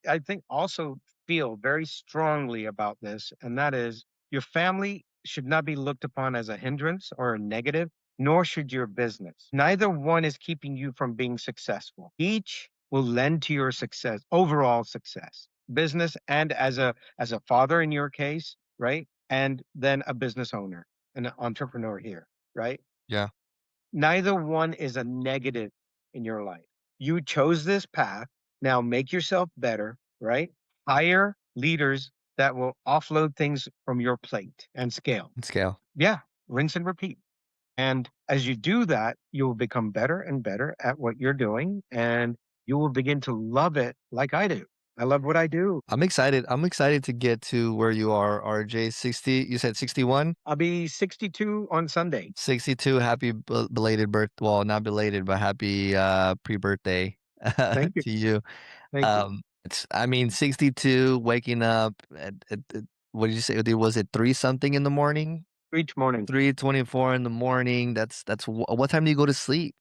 I think also feel very strongly about this, and that is your family should not be looked upon as a hindrance or a negative, nor should your business. Neither one is keeping you from being successful. Each will lend to your success, overall success, business and as a father in your case, right? And then a business owner, an entrepreneur here, right? Yeah. Neither one is a negative in your life. You chose this path. Now make yourself better, right? Hire leaders that will offload things from your plate and scale. And scale. Yeah, rinse and repeat. And as you do that, you will become better and better at what you're doing, and you will begin to love it like I do. I love what I do. I'm excited. I'm excited to get to where you are, RJ. 60, you said 61? I'll be 62 on Sunday. 62. Happy belated birth. Well, not belated, but happy pre-birthday Thank you. to you. Thank you. I mean, 62, waking up at what did you say? Was it 3 something in the morning? Each morning. 3:24 in the morning. What time do you go to sleep?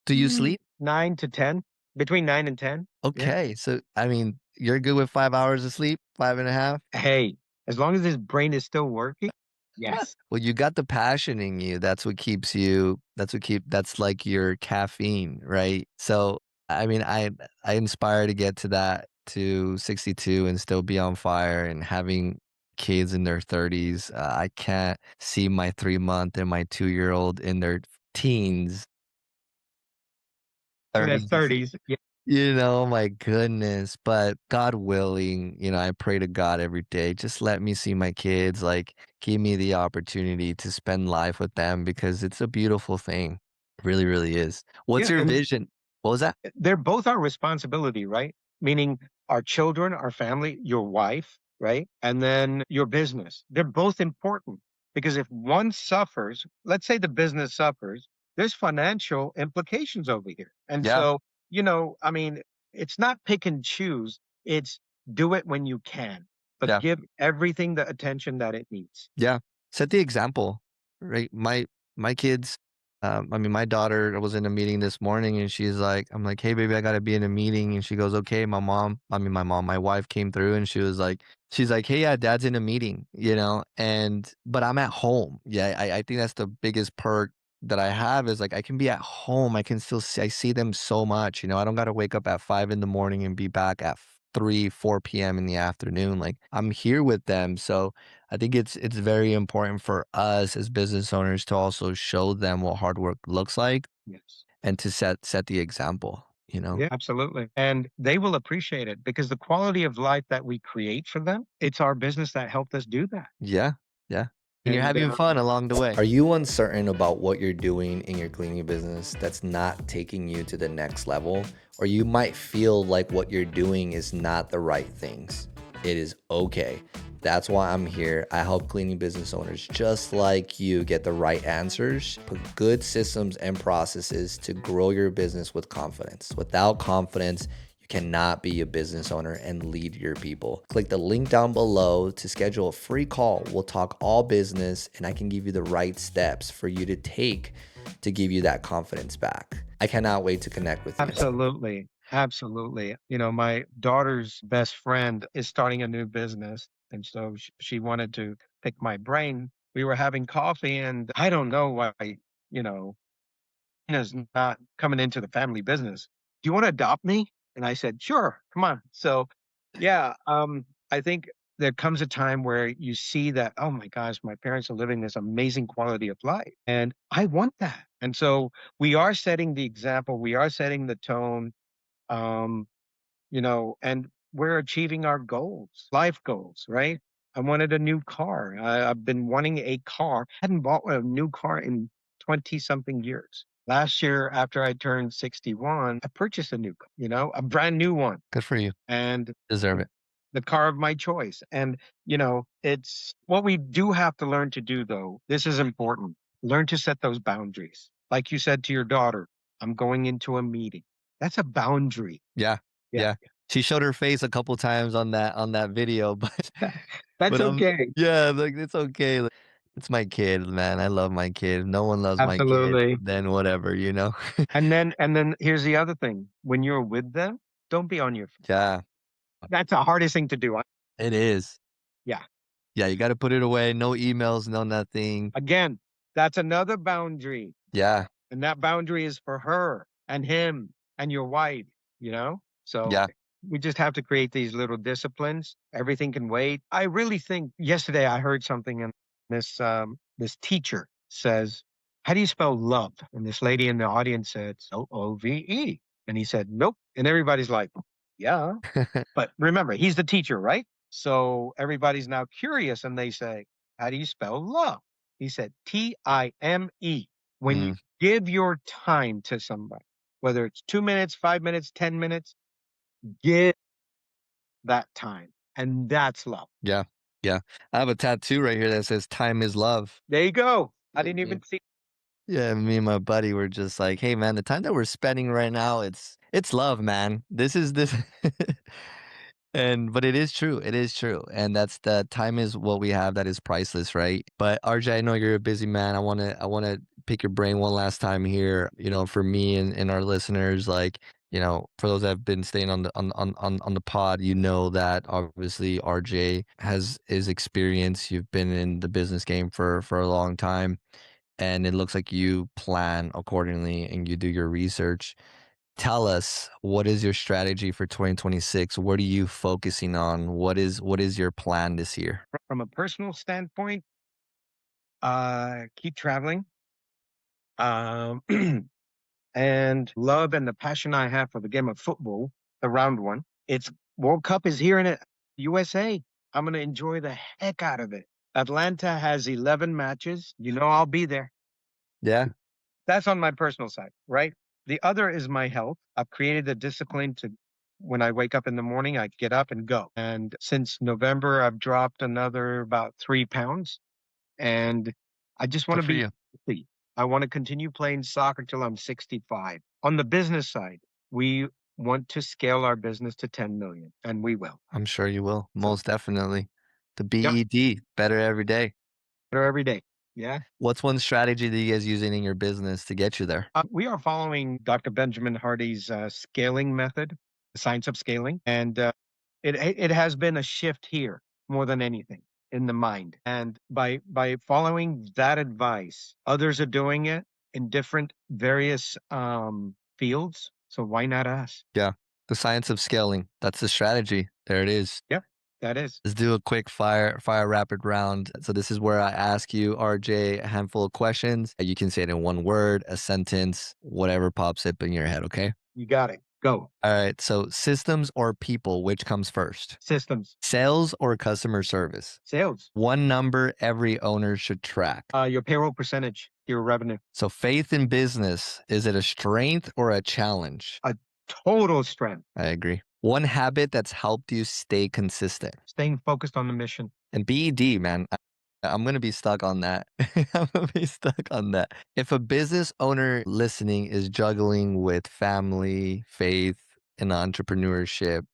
Do you sleep? 9 to 10, between 9 and 10. Yeah. Okay. So, I mean, you're good with 5 hours of sleep, 5.5? Hey, as long as his brain is still working, yes. Well, you got the passion in you. That's what keeps you that's like your caffeine, right? So, I mean, I inspire to get to that to 62 and still be on fire and having kids in their 30s. I can't see my 3-month and my 2-year-old in their teens, In their 30s. 30s. Yeah. My goodness, but God willing, I pray to God every day, just let me see my kids, like, give me the opportunity to spend life with them because it's a beautiful thing. Really, really is. What's Yeah. your And vision? What was that? they're both our responsibility, right? Meaning our children, our family, your wife, right? And then your business. They're both important because if one suffers, let's say the business suffers, there's financial implications over here. And Yeah, so, I mean, it's not pick and choose, it's do it when you can, but yeah. give everything the attention that it needs. Yeah. Set the example, right? My kids, I mean, my daughter was in a meeting this morning and I'm like, hey, baby, I got to be in a meeting. And she goes, okay, my wife came through and she's like, hey, yeah, dad's in a meeting, but I'm at home. Yeah. I think that's the biggest perk that I have is like, I can be at home. I can still see, I see them so much, I don't got to wake up at 5 in the morning and be back at 3, 4 p.m. in the afternoon. Like I'm here with them. So, I think it's very important for us as business owners to also show them what hard work looks like Yes. and to set the example. Yeah, absolutely. And they will appreciate it because the quality of life that we create for them, it's our business that helped us do that. Yeah, yeah. And you're And having fun along the way. Are you uncertain about what you're doing in your cleaning business that's not taking you to the next level? Or you might feel like what you're doing is not the right things. It is okay. That's why I'm here. I help cleaning business owners just like you get the right answers, put good systems and processes to grow your business with confidence. Without confidence, you cannot be a business owner and lead your people. Click the link down below to schedule a free call. We'll talk all business and I can give you the right steps for you to take to give you that confidence back. I cannot wait to connect with you. absolutely. Absolutely. My daughter's best friend is starting a new business. And so she wanted to pick my brain. We were having coffee, and I don't know why, you know, Tina's not coming into the family business. Do you want to adopt me? And I said, sure, come on. So, yeah, I think there comes a time where you see that, oh my gosh, my parents are living this amazing quality of life. And I want that. And so we are setting the example, we are setting the tone, um, and we're achieving our goals, life goals, right? I wanted a new car. I've been wanting a car. Hadn't bought a new car in 20 something years. Last year, after I turned 61, I purchased a new car, a brand new one, Good for you. and Deserve it. the car of my choice. And, it's what we do have to learn to do, though. This is important. Learn to set those boundaries. Like you said to your daughter, I'm going into a meeting. That's a boundary. Yeah, Yeah. yeah. She showed her face a couple times on that video, but That's but okay. yeah, like it's okay. Like, it's my kid, man. I love my kid. No one loves my kid. Absolutely. Then whatever. And then here's the other thing. When you're with them, don't be on your phone. Yeah, That's the hardest thing to do. it is. Yeah. Yeah, you got to put it away. No emails, no nothing. Again, that's another boundary. Yeah, And that boundary is for her and him and your wife, So yeah. we just have to create these little disciplines. Everything can wait. I really think yesterday I heard something, and this teacher says, how do you spell love? And this lady in the audience said, Love. And he said, nope. And everybody's like, yeah. But remember, he's the teacher, right? So everybody's now curious and they say, how do you spell love? He said, Time. When you Mm, give your time to somebody, whether it's 2 minutes, 5 minutes, 10 minutes, give that time. And that's love. yeah. Yeah. I have a tattoo right here that says time is love. There you go. I didn't Yeah. even see. Yeah, me and my buddy were just like, "Hey, man, the time that we're spending right now, it's love, man. This is this." And but it is true. It is true. And that's the time is what we have that is priceless, right? But RJ, I know you're a busy man. I wanna pick your brain one last time here. For me and our listeners, like, for those that have been staying on the pod, that obviously RJ has is experience. You've been in the business game for a long time, and it looks like you plan accordingly and you do your research. Tell us, what is your strategy for 2026? What are you focusing on? What is your plan this year? From a personal standpoint, keep traveling. Um, and love and the passion I have for the game of football, the round one. It's World Cup is here in it, USA. I'm gonna enjoy the heck out of it. Atlanta has 11 matches. I'll be there. Yeah, That's on my personal side, right? The other is my health. I've created a discipline to when I wake up in the morning, I get up and go. And since November, I've dropped another about 3 pounds. And I just want good to for be you. healthy. I want to continue playing soccer till I'm 65. On the business side, we want to scale our business to 10 million, and we will. I'm sure you will. So, Most definitely. The yep, BED, better every day. better every day. Yeah. What's one strategy that you guys using in your business to get you there? We are following Dr. Benjamin Hardy's scaling method, the science of scaling, and it has been a shift here more than anything in the mind. And by following that advice, others are doing it in different various fields. So why not us? Yeah. The science of scaling. That's the strategy. There it is. Yep, that is. Let's do a quick fire rapid round. So this is where I ask you, RJ, a handful of questions. You can say it in one word, a sentence, whatever pops up in your head, okay? You got it. Go. All right. So systems or people, which comes first? Systems, Sales or customer service? sales, One number every owner should track. your payroll percentage, your revenue, So faith in business, is it a strength or a challenge? a total strength, I agree. One habit that's helped you stay consistent. staying focused on the mission. And BED, man, I'm going to be stuck on that. I'm going to be stuck on that. If a business owner listening is juggling with family, faith, and entrepreneurship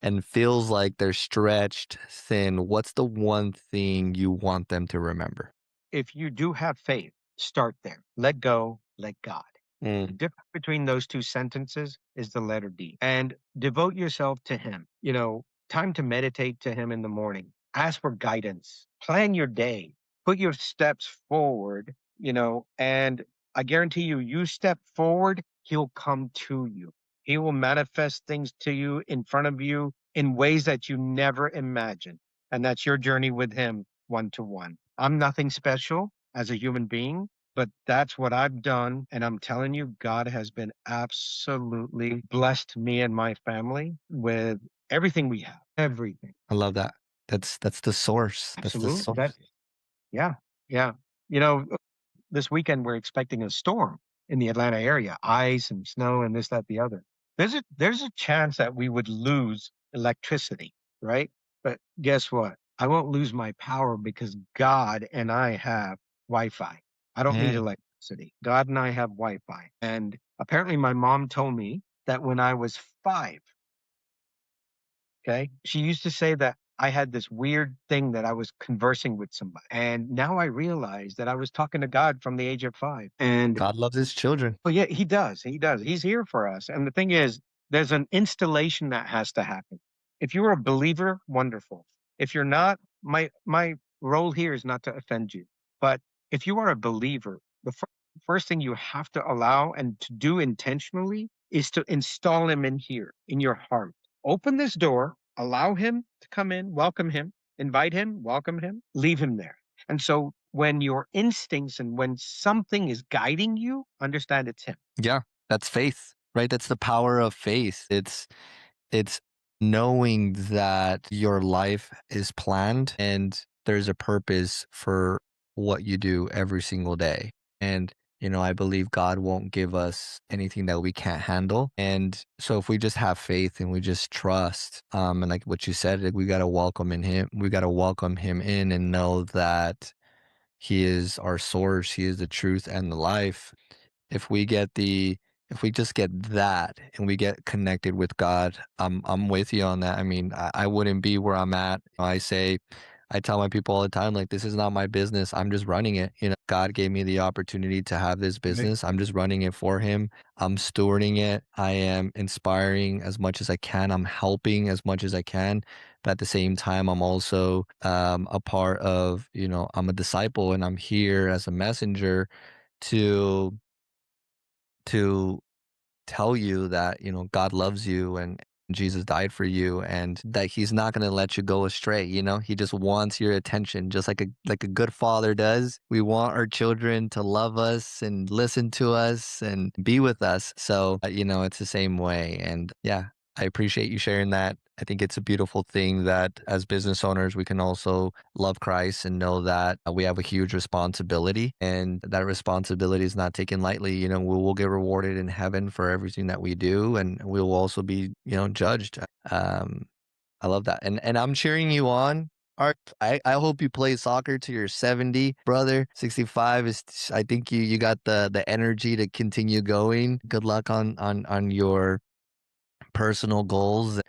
and feels like they're stretched thin, what's the one thing you want them to remember? If you do have faith, start there. Let go, let God. The Mm, difference between those two sentences is the letter D. And devote yourself to Him. Time to meditate to Him in the morning. Ask for guidance. Plan your day. Put your steps forward, and I guarantee you, you step forward, He'll come to you. He will manifest things to you in front of you in ways that you never imagined. And that's your journey with Him one to one. I'm nothing special as a human being. But that's what I've done. And I'm telling you, God has been absolutely blessed me and my family with everything we have. Everything. I love that. That's the source. That's the Absolutely. source. Yeah. Yeah. You know, this weekend we're expecting a storm in the Atlanta area, ice and snow and this, that, the other. There's a chance that we would lose electricity, right? But guess what? I won't lose my power because God and I have Wi-Fi. I don't need Mm, electricity. God and I have Wi-Fi. And apparently my mom told me that when I was 5, okay, she used to say that I had this weird thing that I was conversing with somebody. And now I realize that I was talking to God from the age of 5. And God loves his children. well, yeah, he does. He does. He's here for us. And the thing is, there's an installation that has to happen. If you're a believer, wonderful. If you're not, my role here is not to offend you. But if you are a believer, the first thing you have to allow and to do intentionally is to install him in here, in your heart. Open this door, allow him to come in, welcome him, invite him, welcome him, leave him there. And so when your instincts and when something is guiding you, understand it's him. Yeah, that's faith, right? That's the power of faith. It's knowing that your life is planned and there's a purpose for what you do every single day. And I believe God won't give us anything that we can't handle. And so if we just have faith and we just trust, and like what you said, like we got to welcome him in and know that he is our source, he is the truth and the life. if we get the if we just get that and we get connected with God, I'm with you on that. I mean, I wouldn't be where I'm at. I tell my people all the time, like, this is not my business. I'm just running it. God gave me the opportunity to have this Right. business. I'm just running it for him. I'm stewarding it. I am inspiring as much as I can. I'm helping as much as I can. But at the same time, I'm also a part of, I'm a disciple and I'm here as a messenger to to tell you that God loves you and Jesus died for you and that he's not going to let you go astray. He just wants your attention, just like a good father does. We want our children to love us and listen to us and be with us. So it's the same way. And yeah, I appreciate you sharing that. I think it's a beautiful thing that as business owners, we can also love Christ and know that we have a huge responsibility, and that responsibility is not taken lightly. We'll get rewarded in heaven for everything that we do, and we will also be, judged. Um, I love that. And I'm cheering you on. Art, I hope you play soccer to your 70, brother. 65 is, I think you got the energy to continue going. Good luck on your personal goals.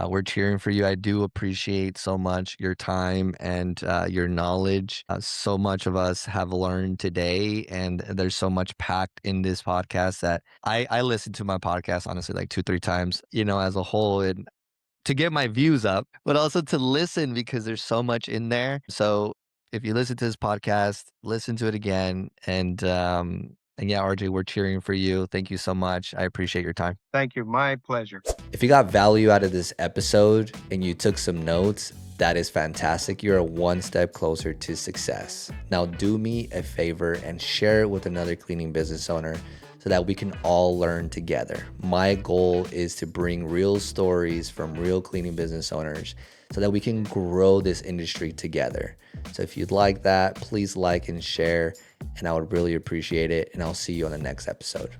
We're cheering for you. I do appreciate so much your time and your knowledge. So much of us have learned today, and there's so much packed in this podcast that I listen to my podcast honestly like 2-3 times, as a whole, and to get my views up, but also to listen because there's so much in there. So if you listen to this podcast, listen to it again, and yeah, RJ, we're cheering for you. Thank you so much. I appreciate your time. Thank you. My pleasure. If you got value out of this episode and you took some notes, that is fantastic. You're one step closer to success. Now do me a favor and share it with another cleaning business owner so that we can all learn together. My goal is to bring real stories from real cleaning business owners so that we can grow this industry together. So if you'd like that, please like and share, and I would really appreciate it. And I'll see you on the next episode.